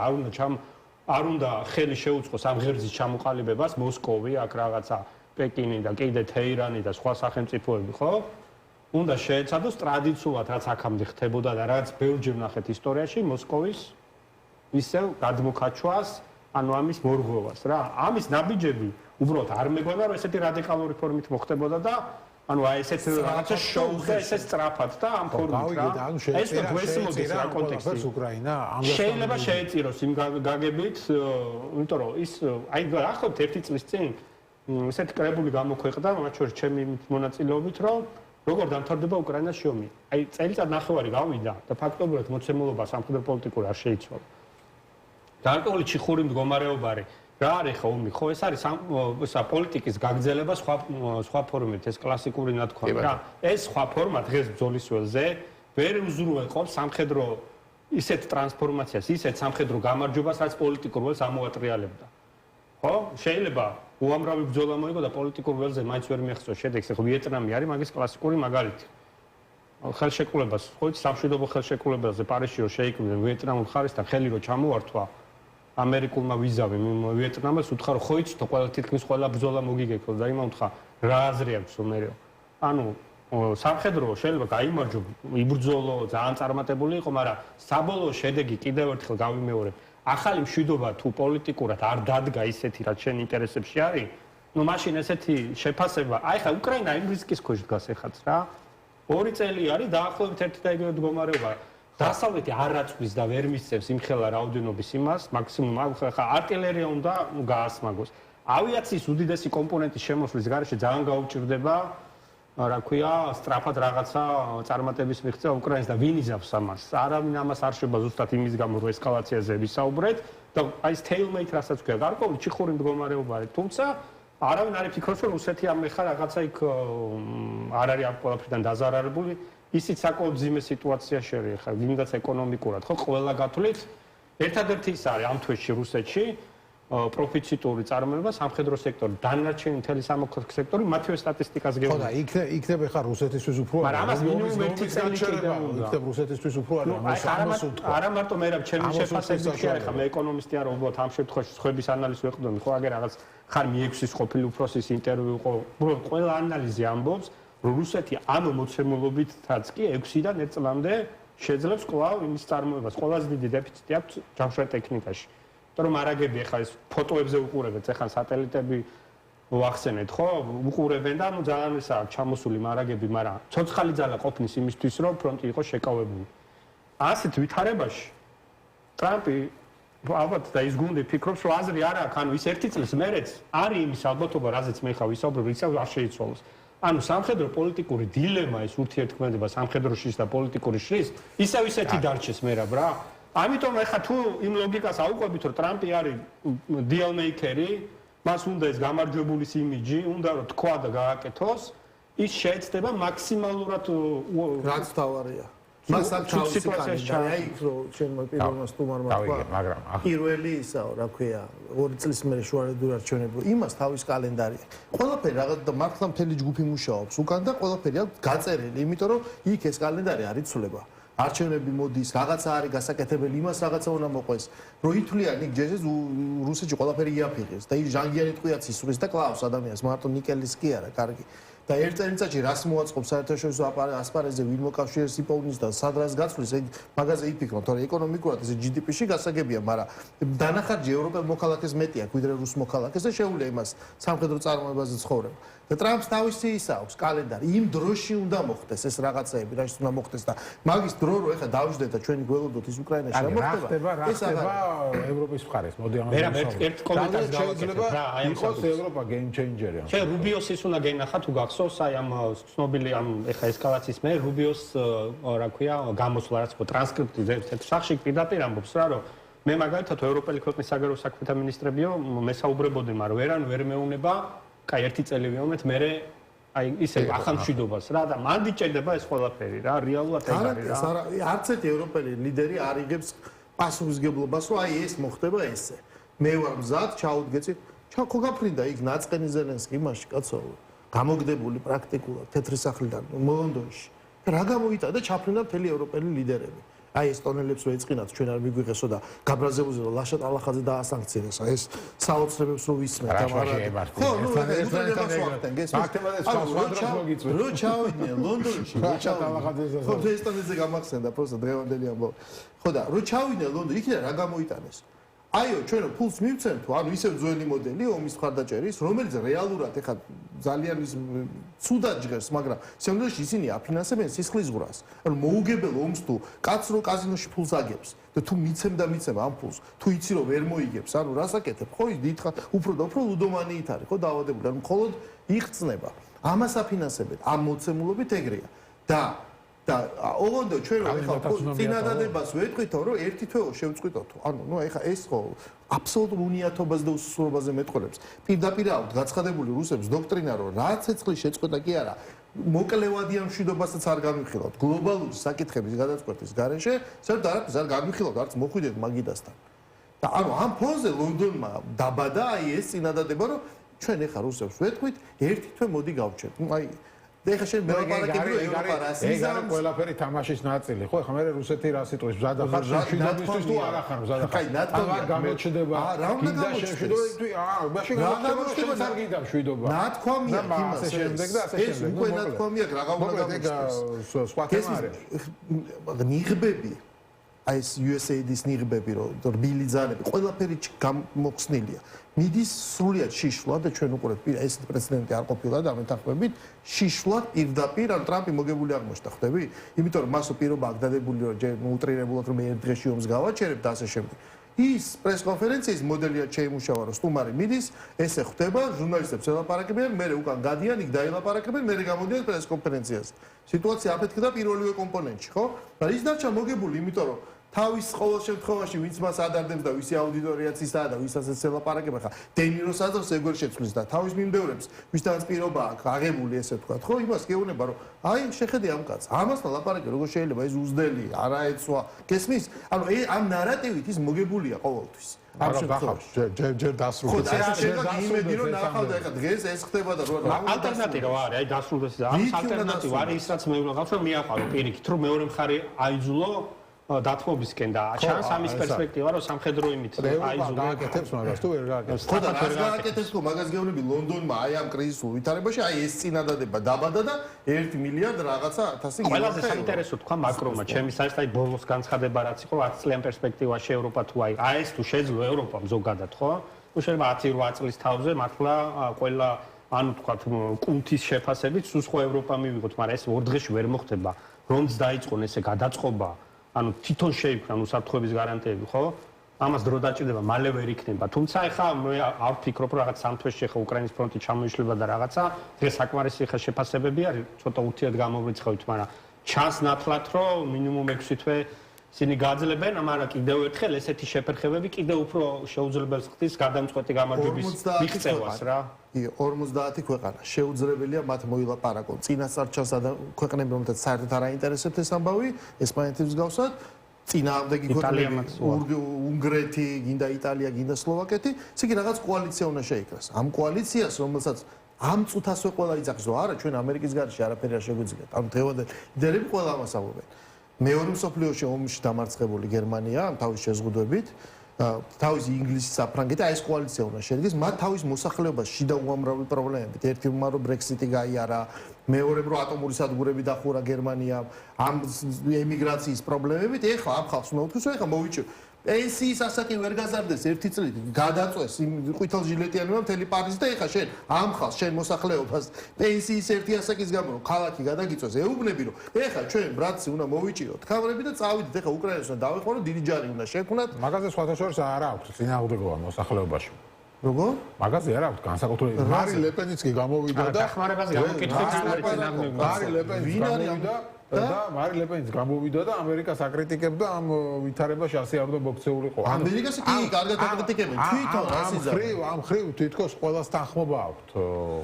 არ უნდა ხელი შეუწყოს ამ ღერძის ჩამოყალიბებას მოსკოვი, აქ რაღაცა პეკინი და კიდე თეირანი და სხვა სახელმწიფოები, ხო? უნდა შეეცადოს ტრადიციულად რაც აქამდე ხდებოდა და რაც ბევრჯერ ნახეთ ისტორიაში მოსკოვის ისევ გადმოქაჩვას ანუ ამის მორღვევას რა. ამის ნაბიჯები უბრალოდ არ მეგონა რომ ესეთი რადიკალური ფორმით მოხდებოდა და ანუ აი ესეთ რაღაცა შოუს და ესეც სწრაფად და ამ ფორმით რა. ეს თუ გვესმოდის რა კონტექსტი. შეიძლება შეეწიროს იმ გაგებით, იმიტომ რომ ის აი ახლობთ ერთი წლის წინ ესეთი კრებული გამოქვეყნდა, მათ შორის ჩემი მონაწილეობით, რომ როგორ დამთავრდება უკრაინას ომი. აი წელიწად ნახევარი გავიდა და ფაქტობრივად მოცემულობა სამხედრო პოლიტიკური არ შეიცვალა. გარკვეული ჩიხური მდგომარეობა არის. რა არის ხო ომი? ხო ეს არის პოლიტიკის გაგრძელება სხვა ფორმით, ეს კლასიკური ნათქვამი რა. ეს სხვა ფორმა დღეს ბრძოლის ველზე ვერ უზრუნველყოფს სამხედრო ისეთ ტრანსფორმაციას, ისეთ სამხედრო გამარჯვებას, რაც პოლიტიკურ ველს ამოატრიალებდა. ხო? შეიძლება უამრავი ბრძოლა მოიგო და პოლიტიკურ ველზე მაინც ვერ მიაღწია შედეგს. ხო ვიეტნამი არის მაგის კლასიკური მაგალითი. ხელშეკრულებას, ხო იცი სამშვიდობო ხელშეკრულებაზე პარიზში რო შეიქმნა ვიეტნამურ ხარისთან ხელი რო ჩამოართვა ამერიკულმა ვიზავი ვიეტნამს უთხრა რომ ხო იცით ყველა თითქმის ყველა ბრძოლა მოგიგექო და იმან უთხრა რა აზრი აქვს მერე. ანუ სამხედრო შეიძლება გაიმარჯვო, იბრძოლო, ძალიან წარმატებული იყო, მაგრამ საბოლოო შედეგი კიდევ ერთხელ გავიმეორებ. ახალი მშვიდობა თუ პოლიტიკურად არ დადგა ისეთი რაც შენ ინტერესებში არის, ну მაშინ ესეთი შეფასება, აი ხა უკრაინა იმ რისკის ქვეშ დგას ეხაც რა. 2 წელი არის დაახლოებით ერთი და იგივე მდგომარეობა. დასავლეთი არ აწვის და ვერ მისცემს იმხელა რაოდენობის იმას, მაქსიმუმ ხა артиლერია უნდა გაასმაგოს. ავიაციის უდიდესი კომპონენტის შემოსვლის გარეშე ძალიან გაუჭირდება, რა ქვია, სწრაფად რაღაცა წარმატების მიღწევა უკრაინას და ვინ იზამს ამას? არავინ ამას არ შეება ზუსტად იმის გამო, რომ ესკალაციაზე ვისაუბრეთ და აი ეს stalemate რასაც ქვია, გარკვეული ჩიხური მდგომარეობა არის, თუმცა არავინ არ იფიქროს, რომ რუსეთი ამ ხა რაღაცა იქ არ არის ამ ყველაფრიდან დაზარალებული. ისიც საკმაოდ ძიმე სიტუაცია შეერია ხა ვინმეც ეკონომიკურად ხო ყველა გათვლით ერთადერთი ის არის ამ თვეში რუსეთში პროფიციტური წარმოება სამხედრო სექტორი დანარჩენი მთელი სამოქალაქო სექტორი მათივე სტატისტიკას გეუბნები. ხო და იქნებ ხა რუსეთისთვის უფრო არა ამას მინიმუმ ერთი წელი კიდევ უნდა. იქნებ რუსეთისთვის უფრო არა არა მარტო მე რა ჩემი შეფასებაში არის ხა მე ეკონომისტი არ ვარ ამ შემთხვევაში სხვების ანალიზს ვეყდები ხო აგერ რაღაც ხარ Mi6-ის ყოფილი უფროსის ინტერვიუ იყო ყველა ანალიზი ამბობს რუსეთი ამ მოცემულობითაც კი 6-დან 1 წლამდე შეძლებს კვლავ იმის წარმოებას. ყველაზე დიდი დეფიციტი აქვს ჯავშარ ტექნიკაში. იმიტომ რომ არაგები ახლა ეს ფოტოებზე უყურებთ, ახლა სატელიტები ვახსენეთ, ხო? უყურებენ და ძალიან ის აქვს ჩამოსული მარაგები, მაგრამ ცოცხალი ძალა ყოფნის იმისთვის, რომ ფრონტი იყოს შეკავებული. ასეთ ვითარებაში ტრამპი ალბათ და ის გუნდი ფიქრობს, რომ აზრი არ აქვს, ანუ ის 1 წლის მერეც არის იმის ალბათობა, რაზეც მე ხა ვისაუბრებ, ისევ არ შეიცვალოს. ანუ სამხედრო პოლიტიკური დილემა ეს ურთიერთქმედება სამხედრო შრის და პოლიტიკური შრის ისევ ისეთი დარჩეს მერაბ რა. ამიტომ ეხა თუ იმ ლოგიკას აუყვებით რომ ტრამპი არის deal maker-ი, მას უნდა ეს გამარჯვებულის იმიჯი, უნდა რომ თქვა და გააკეთოს, ის შეეცდება მაქსიმალურად რაც თავარია. მას აქ სიტუაციაში ჩაი იქ რომ ჩემმა პირველმა სტუმარმა თქვა, მაგრამ პირველი ისაო, რა ქვია, 2 წლის მერე შუალედურ არჩევნებში იმას თავის კალენდარი. ყველაფერი რაღაც და მართლა მთელი ჯგუფი მუშაობს უკან და ყველაფერი აქვს გაწერილი, იმიტომ რომ იქ ეს კალენდარი არ იცვლება. არჩევნები მოდის, რაღაცა არის გასაკეთებელი, იმას რაღაცა უნდა მოყვეს. რო ითვლიან იქ ჯერჯერობით რუსეთში ყველაფერი იაფიღეს და ის ჟანგიანი ტყვიაც ისვრის და კლავს ადამიანს, მარტო ნიკელის კი არა, კარგი. და ერთ წელიწადში რას მოაწყობს საერთაშორისო ასპარეზზე ვინ მოკავშირეს იპოვნის და სადრას გაცვლის ეგ მაგაზე იფიქრონ, თორე ეკონომიკურად ეს GDP-ში გასაგებია, მაგრამ დანახარჯი ევროპელ მოქალაქეს მეტი აქვს ვიდრე რუს მოქალაქეს და შეუძლია იმას სამხედრო წარმოებაზე ცხოვრება. და ტრამპს თავისი ის აქვს კალენდარი, იმ დროში უნდა მოხდეს ეს რაღაცაები, რაც უნდა მოხდეს და მაგის დრო რო ეხა დავждეთ და ჩვენი გველოდოთ ის უკრაინაში რა მოხდება? რა ხდება ევროპის მხარეს? მოდი ამას ვერა ერთ კომენტარს გავაკეთებ რა, აი ამ იყოს ევროპა game changer-ი. შენ რუბიოს ის უნდა გენახა თუ გახსოვს აი ამ ცნობილი ამ ეხა ესკალაციის მე რუბიოს რა ქვია გამოსვლა რაც ხო ტრანსკრიპტი ერთ სახში პირდაპირ ამბობს რა რომ მე მაგალითად ევროპელი ქვეყნის საგარეო საქმეთა მინისტრებიო მესაუბრებოდი მაგრამ ვერან ვერ მეუნება კაი ერთი წელი ვიომეთ მე აი ისე ახალმშვიდობას რა და მან დიჭერდება ეს ყველაფერი რა რეალურად ეგ არის რა არც ერთი ევროპელი ლიდერი არ იგებს პასუხისგებლობას რომ აი ეს მოხდება ესე მე ვარ მზად ჩაუდგეცი ხო გაფრინდა იქ ნაწყენი ზელენსკი იმაში კაცო გამოგდებული პრაქტიკულად თეთრი სახლიდან ლონდონში რა გამოიტანა და ჩაფრინდა მთელი ევროპელი ლიდერები აი ეს ტონელებს რო ეწყინათ ჩვენ არ მიგვიღესო და გაბრაზებულზე ლაშა ტალახაძე დაასანქციონეს ეს საოცრებებს რო ვისმენთ და მაგრამ ხო ნუ რო ჩავიდნენ ლონდონში ლაშა ტალახაძეზე ხო ესტონეთზე გამახსენდა პროსტა დღევანდელი ამბავი ხო და რო ჩავიდნენ ლონდონში იქიდან რა გამოიტანეს აიო, ჩვენო ფულს მივცემ თუ ანუ ისევ ძველი მოდელი ომის მხარდაჭერის, რომელიც რეალურად ეხა ძალიან ის ცუდად ჟღერს, მაგრამ შემდგომში ისინი აფინანსებენ სისხლისღვრას. ანუ მოუგებელ ომს თუ კაც რო კაზინოში ფულს აგებს და თუ მიცემ და მიცემ ამ ფულს, თუ იცი რომ ვერ მოიგებს, ანუ რას აკეთებ? ხო ის დიდხან უფრო და უფრო ლუდომანიით არის, ხო დაავადებული, ანუ მხოლოდ იხწნება. ამას აფინანსებენ, ამ მოცემულობით ეგრეა. და ოღონდ ჩვენ ახლა წინადადებას ვეთქვითო რომ ერთი თვეო შევწყვიტოთ ანუ ნუ ეხა ეს ხო აბსოლუტურ უნიათობას და უსუსურობაზე მეტყოლებს პირდაპირ აუთ გაცხადებული რუსებს დოქტრინა რომ რაც ეწყლის შეწყვეტა კი არა მოკლევადიან მშვიდობასაც არ განვიხილავთ გლობალური საკითხების გადაწყვეტის გარეშე საერთოდ არაფერს არ განვიხილავთ არც მოხვიდეთ მაგიდასთან და ანუ ამ ფონზე ლონდონმა დაბადა აი ეს წინადადება რომ ჩვენ ეხა რუსებს ვეთქვით ერთი თვე მოდი გავჩერდ აი ეხა შენ მელაპარაკები რომ ევროპა რასიზმს ეგ არის ყველაფერი თამაშის ნაწილი ხო ეხა მე რუსეთი რა სიტყვის მზად ახარ მშვიდობისთვის თუ არ ახარ მზად ახარ არ გამოჩნდება რა უნდა გამოჩნდეს მაშინ გამოჩნდება არ გიდა მშვიდობა ნათქვამია იმას შემდეგ და ასე შემდეგ ეს უკვე ნათქვამია რა უნდა გამოჩნდეს სხვა თემა არის ნიღბები აი ეს USAID-ის ნიღბები რომ რბილი ძალები ყველაფერი გამოხსნილია მიდის სრულიად შიშვლად და ჩვენ უყურებთ ეს პრეცედენტი არ ყოფილა და ამეთანხმებით შიშვლად პირდაპირ ან ტრამპი მოგებული აღმოჩნდა ხდები იმიტომ რომ მასო პირობა აქ დადებული რომ ჯერ უტრირებულად რომ ერთ დღეში ომს გავაჩერებ და ასე შემდეგ ის პრესკონფერენციის მოდელია შეიმუშავა რომ სტუმარი მიდის ესე ხდება ჟურნალისტებს ელაპარაკებიან მე უკან გადიან იქ დაილაპარაკებენ მე გამოდიან პრესკონფერენციაზე სიტუაცია აფეთქდა პირველივე კომპონენტში ხო და ის დარჩა მოგებული იმიტომ რომ თავის ყოველ შემთხვევაში ვინც მას ადარდებს და ვისი აუდიტორიაც ისაა და ვისაც ელაპარაკება ხა დენიროს აზრს ეგრე შეცვლის და თავის მიმდევრებს ვისთანაც პირობა აქვს აღებული ესე თქვა ხო იმას გეუბნება რომ აი შეხედე ამ კაცს ამასთან ლაპარაკი როგორ შეიძლება ეს უზდელი არაეცვა გესმის ანუ ამ ნარატივით ის მოგებულია ყოველთვის ამ შემთხვევაში ჯერ დასრულდა შეიძლება იმედი რომ ნახავდა ეხა დღეს ეს ხდება და რა ალტერნატივა არის აი დასრულდეს ამის ალტერნატივა არის ის რაც მე ვიღავს რომ მიაყარო პირიქით რომ მეორე მხარე აიძულო დათმობისკენ და ჩანს ამის პერსპექტივა რომ სამხედრო იმით აიძულო გააკეთებს მაგას თუ ვერ გააკეთებს ხო და რა გააკეთებს თუ მაგას გეუბნები ლონდონმა აი ამ კრიზისულ ვითარებაში აი ეს წინადადება დაბადა და 1 მილიარდ რაღაცა 1000 ყველაზე საინტერესო თქვა მაკრონმა ჩემი საერთოდ აი ბოლოს განცხადება რაც იყო 10 წლიან პერსპექტივაში ევროპა თუ აი ეს თუ შეძლო ევროპამ ზოგადად ხო თუ შეიძლება 10-8 წლის თავზე მართლა ყველა ანუ თქვა კუნთის შეფასებით სულ სხვა ევროპა მივიღოთ მაგრამ ეს ორ დღეში ვერ მოხდება რომც დაიწყონ ესე გადაწყობა ანუ თვითონ შეიქმნა უსაფრთხოების გარანტიები, ხო? ამას დრო დაჭირდება, მალე ვერ იქნება. თუმცა ეხა მე არ ვფიქრობ, რომ რაღაც სამ თვეში ეხა უკრაინის ფრონტი ჩამოიშლება და რაღაცა დღეს საკმარისი ეხა შეფასებები არის, ცოტა უთიად გამოვრიცხავით, მაგრამ ჩანს ნათლად, რომ მინიმუმ 6 თვე ისინი გააძლებენ, მაგრამ კიდევ ერთხელ ესეთი შეფერხებები კიდევ უფრო შეუძლებელს ხდის გადამწყვეტი გამარჯვების მიღწევას რა. 50 ქვეყანა შეუძლებელია მათ მოილაპარაკონ. წინასწარ ჩანს ქვეყნები, რომელთაც საერთოდ არ აინტერესებთ ეს ამბავი, ესპანეთის მსგავსად, წინააღმდეგი ქვეყნები, უნგრეთი, გინდა იტალია, გინდა სლოვაკეთი, ისე კი რაღაც კოალიცია უნდა შეიკრას. ამ კოალიციას, რომელსაც ამ წუთასვე ყველა იცავს, რომ არა, ჩვენ ამერიკის გარშე არაფერი არ შეგვიძლია. ანუ დღევანდელი ყველა ამას ამბობენ. მეორე მსოფლიოში ომში დამარცხებული გერმანია ამ თავის შეზღუდვებით თავის ინგლისის საფრანგეთი აი ეს კოალიცია უნდა შედგეს მათ თავის მოსახლეობას შიდა უამრავი პრობლემებით ერთი უმარო ბრექსიტი გაიარა მეორე რომ ატომური სადგურები დახურა გერმანიამ ამ ემიგრაციის პრობლემებით ეხლა ამ ხალხს უნდა უთქვას ეხლა მოვიჭირ პენსიის ასაკი ვერ გაზარდეს ერთი წლით გადაწყვეს იმ ყვითელჟილეტიანებმა მთელი პარიზი და ეხლა შენ ამ ხალხს შენ მოსახლეობას პენსიის ერთი ასაკის გამო რომ ქალაქი გადაგიწვეს ეუბნები რომ ეხლა ჩვენ ბრატსი უნდა მოვიჭიროთ ქავრები და წავიდეთ ეხლა უკრაინას უნდა დავეხმაროთ დიდი ჯარი უნდა შექმნათ მაგაზე სხვათა შორის არ აქვს წინააღმდეგობა მოსახლეობაში როგორ მაგაზე არ აქვს განსაკუთრებით მარი ლეპენიც კი გამოვიდა და დახმარებას გამოკითხეთ მარი ლეპენიც გამოვიდა და მარი ლეპენიც გამოვიდა და ამერიკას აკრიტიკებდა ამ ვითარებაში ასე არ უნდა მოქცეულიყო. ამერიკას კი კარგად აკრიტიკებენ. თვითონ ასიზა. ამ ხრივ თითქოს ყველას თანხმობა აქვს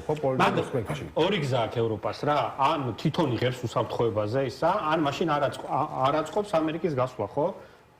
ხო პოლიტიკურ ასპექტში. ორი გზა აქვს ევროპას რა. ან თვითონ იღებს უსაფრთხოებაზე ისა, ან მაშინ არ აწყობს ამერიკის გასვლა, ხო?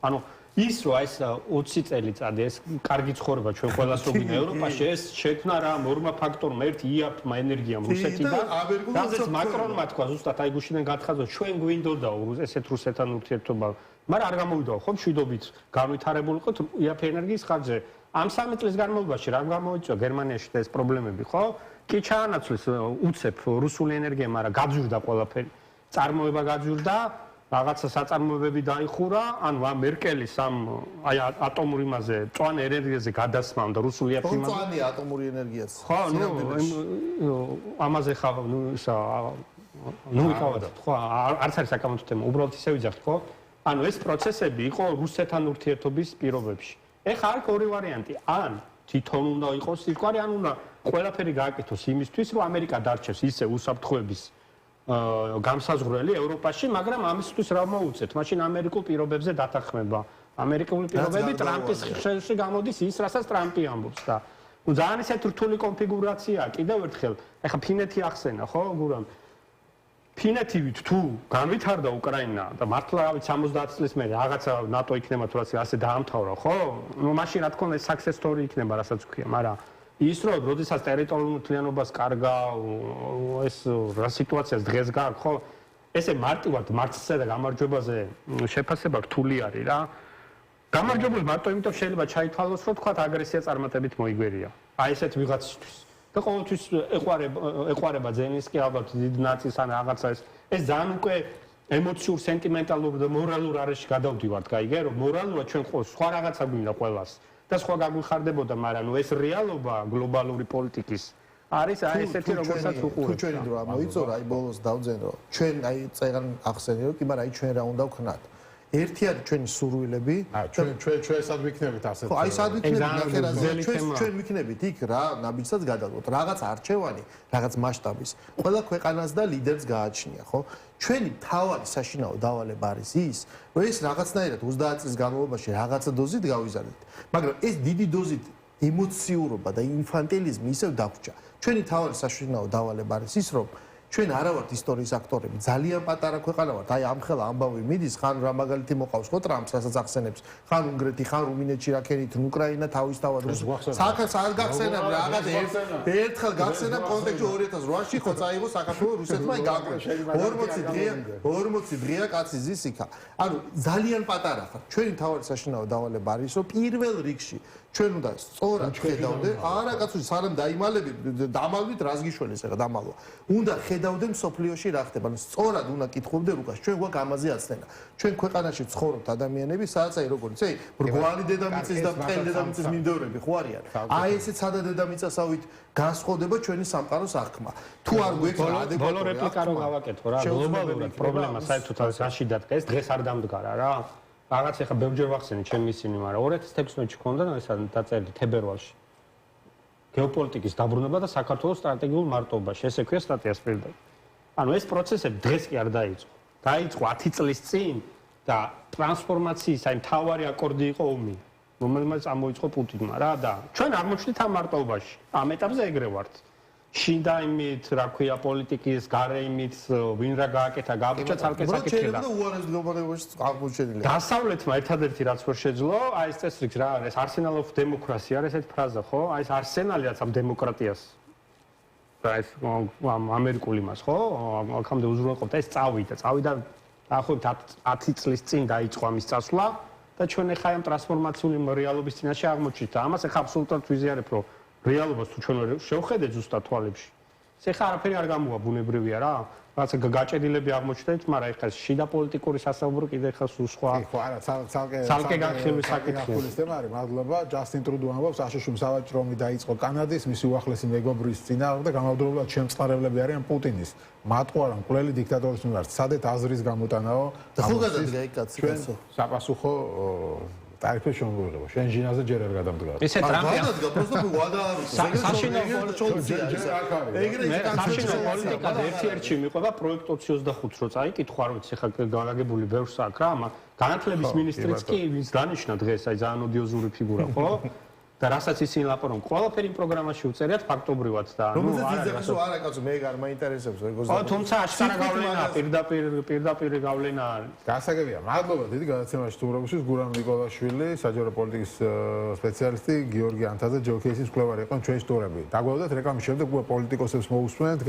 ანუ ის რომ ეს 20 წელიწადი ეს კარგი ცხოვრება ჩვენ ყველას რო გინდა ევროპაში ეს შექმნა რა ორმა ფაქტორმა ერთი იაფმა ენერგიამ რუსეთიდან რაზეც მაკრონმა თქვა ზუსტად აი გუშინდან გათხაზო ჩვენ გვინდოდაო ესეთ რუსეთთან ურთიერთობა მაგრამ არ გამოვიდა ხო მშვიდობით განვითარებულიყოთ იაფი ენერგიის ხარჯზე ამ 3 წლის განმავლობაში რა გამოიწვია გერმანიაში ეს პრობლემები ხო კი ჩაანაცვლეს უცებ რუსული ენერგია მაგრამ გაძვირდა ყველაფერი წარმოება გაძვირდა რაღაცა საწარმოებები დაიხურა, ანუ ამ მერკელის ამ აი ატომურ იმაზე, მწვანე ენერგიაზე გადასმამ და რუსული აფრიმაზე. მწვანეა ატომური ენერგიაც. ხო, ამაზე ხა ისა ვიყავთ, ხო, არც არის საკამათო თემა, უბრალოდ ისე ვიძახთ, ხო? ანუ ეს პროცესები იყო რუსეთთან ურთიერთობის პირობებში. ეხლა არის ორი ვარიანტი, ან თვითონ უნდა იყოს სიკვარი, ან უნდა ყველაფერი გააკეთოს იმისთვის, რომ ამერიკა დარჩეს ისე უსაფრთხოების გამსაზღვრელი ევროპაში, მაგრამ ამისთვის რა მოუწეთ? მაშინ ამერიკულ პირობებზე დათანხმება. ამერიკული პირობები ტრამპის ხელში გამოდის ის, რასაც ტრამპი ამბობს და ძალიან ისეთ რთული კონფიგურაციაა. კიდევ ერთხელ, ეხლა ფინეთი ახსენა, ხო, გურამ? ფინეთივით თუ განვითარდა უკრაინა და მართლა რავით 70 წლის მერე რაღაცა ნატო იქნება თუ რაც ასე დაამთავრა, ხო? ნუ მაშინ რა თქმა უნდა success story იქნება, რასაც ვქვია, მაგრამ ის რომ როდესაც ტერიტორიულ მთლიანობას კარგა ეს რა სიტუაციას დღეს გააქვს, ხო? ესე მარტივად მარცხზე და გამარჯვებაზე შეფასება რთული არის რა. გამარჯვებული მარტო იმიტომ შეიძლება ჩაითვალოს, რომ თქვა აგრესია წარმატებით მოიგვერია. აი ესეთ ვიღაცისთვის. და ყოველთვის ეყარება ზელენსკი ალბათ დიდ ნაწილს ან რაღაცა ეს ძალიან უკვე ემოციურ, სენტიმენტალურ და მორალურ არეში გადავდივართ, გაიგე, რომ მორალურად ჩვენ სხვა რაღაცა გვინდა ყველას და სხვა გაგვიხარდებოდა, მაგრამ ნუ ეს რეალობა გლობალური პოლიტიკის არის აი ესეთი როგორცაც უყურებთ. თუ ჩვენი დრო მოიწორა, აი ბოლოს დავძენ რომ ჩვენ აი წეგან ახსენე რომ კი, მაგრამ აი ჩვენ რა უნდა ვქნათ. ერთი არის ჩვენი სურვილები, ჩვენ სად ვიქნებით ასეთ. ხო, აი სად ვიქნებით ნახერაზე, ჩვენ ვიქნებით იქ რა, ნაბიჯსაც გადავდოთ, რაღაც არჩევანი, რაღაც მასშტაბის. ყველა ქვეყანას და ლიდერს გააჩნია, ხო? ჩვენი თავარი საშინაო დავალება არის ის, რომ ეს რაღაცნაირად 30 წლის განმავლობაში რაღაცა დოზით გავიზარდეთ. მაგრამ ეს დიდი დოზით ემოციურობა და ინფანტილიზმი ისევ დაგვჭა. ჩვენი თავარი საშინაო დავალება არის ის, რომ ჩვენ არა ვართ ისტორიის აქტორები, ძალიან პატარა ქვეყანა ვართ. აი ამხელა ამბავი მიდის, ხან რა მაგალითი მოყავს ხო ტრამპს, რასაც ახსენებს, ხან უნგრეთი, ხან რუმინეთში რა ქენით, უკრაინა თავისთავად საქართველოს არ გახსენებ რაღაც ერთხელ გახსენებ კონტექსტში 2008-ში ხო წაიღო საქართველოს რუსეთმა გააკვეთა 40 დღეა კაცი ზის იქა. ანუ ძალიან პატარა ხარ. ჩვენი თავარი საშინაო დავალება არის, რომ პირველ რიგში ჩვენ უნდა სწორად ხედავდეთ, არა კაცო, სანამ დაიმალებით, დამალვით რას გიშველეს ახლა დამალვა. უნდა ხედავდეთ სოფლიოში რა ხდება, ანუ სწორად უნდა კითხულდე რუკას, ჩვენ გვაქვს ამაზე აცდენა. ჩვენ ქვეყანაში ცხოვრობთ ადამიანები, სადაც აი როგორც აი მრგვალი დედამიწის და მყელი დედამიწის მიმდევრები ხო არიან. აი ესეც სადა დედამიწასავით განსხვავდება ჩვენი სამყაროს აღქმა. თუ არ გვექნება ადეკვატური ბოლო რეპლიკა რო გავაკეთო რა, გლობალურად პრობლემა საერთოდ რაში დადგა, ეს დღეს არ დამდგარა რა. რაღაც ახლა ბევრჯერ ვახსენე ჩემი ისინი, მაგრამ 2016-ში ქონდა ესა დაწერილი თებერვალში. გეოპოლიტიკის დაბრუნება და საქართველოს სტრატეგიულ მარტოობაში. ესე ქვია სტატიას პირდაპირ. ანუ ეს პროცესები დღეს კი არ დაიწყო. დაიწყო 10 წლის წინ და ტრანსფორმაციის აი მთავარი აკორდი იყო ომი, რომელმაც ამოიწყო პუტინმა რა და ჩვენ აღმოჩნდით ამ მარტოობაში. ამ ეტაპზე ეგრე ვართ. შინდა იმით, რა ქვია, პოლიტიკის გარე იმით, ვინ რა გააკეთა, გააბიჭა ცალკე საკითხი და უარეს გლობალობაში აღმოჩენილია. დასავლეთმა ერთადერთი რაც ვერ შეძლო, აი ეს წესრიგს რა არის, arsenal of democracy არის ეს ფრაზა, ხო? აი ეს arsenal-ი რაც ამ დემოკრატიას და ეს ამერიკული მას, ხო? აქამდე უზრუნველყოფდა, ეს წავიდა დაახლოებით 10 წლის წინ დაიწყო ამის წასვლა და ჩვენ ახლა ამ ტრანსფორმაციული რეალობის წინაშე აღმოჩნდით და ამას ახლა აბსოლუტურად ვიზიარებ, რომ რეალობას თუ ჩვენ შევხედეთ ზუსტად თვალებში. ეხლა არაფერი არ გამოვა ბუნებრივია რა. რაღაცა გაჭედილები აღმოჩნდეთ, მაგრამ ეხლა შიდა პოლიტიკური სასაუბრო კიდე ეხლა სულ სხვა. ხო, არა, ცალკე განხილვის საკითხია. თემა არის, მადლობა. ჯასტინ ტრუდო ამბობს, აშშ-ում სავაჭრო ომი დაიწყო კანადის, მისი უახლესი მეგობრის წინააღმდეგ და გამავდროულად შემწყარებლები არიან პუტინის. მატყუარა მკვლელი დიქტატორის მიმართ. სადეთ აზრის გამოტანაო? და ხო გადადგა ეგ კაცი კაცო. საპასუხო ტარიფი შემოგვიღება. შენ ჟინაზე ჯერ არ გადამდგარ. ესე ტრამპი გადადგა, просто ვადა არის. საშინაო პოლიტიკა ეგრე საშინაო პოლიტიკა ერთ-ერთში მიყვება პროექტ 25 რო წაიკითხვა, რომ ეხლა განაგებული ბევრს აქ რა, განათლების ministrიც კი ვის დანიშნა დღეს, აი ძალიან ოდიოზური ფიგურა, ხო? და რასაც ისინი ლაპარაკობენ, ყველაფერი პროგრამაში უწერიათ ფაქტობრივად და ნუ არა კაცო, მე არ მაინტერესებს ეგოზე. ხო, თუმცა აშკარა გავლენა, პირდაპირ გავლენა არის. გასაგებია. მადლობა დიდი გადაცემაში სტუმრობისთვის. გურამ ნიკოლაშვილი, საჯარო პოლიტიკის სპეციალისტი, გიორგი ანთაძე, ჯეოკეისის მკვლევარი იყო ჩვენი სტუმრები. დაგვაუდათ რეკლამის შემდეგ უკვე პოლიტიკოსებს მოусმენთ.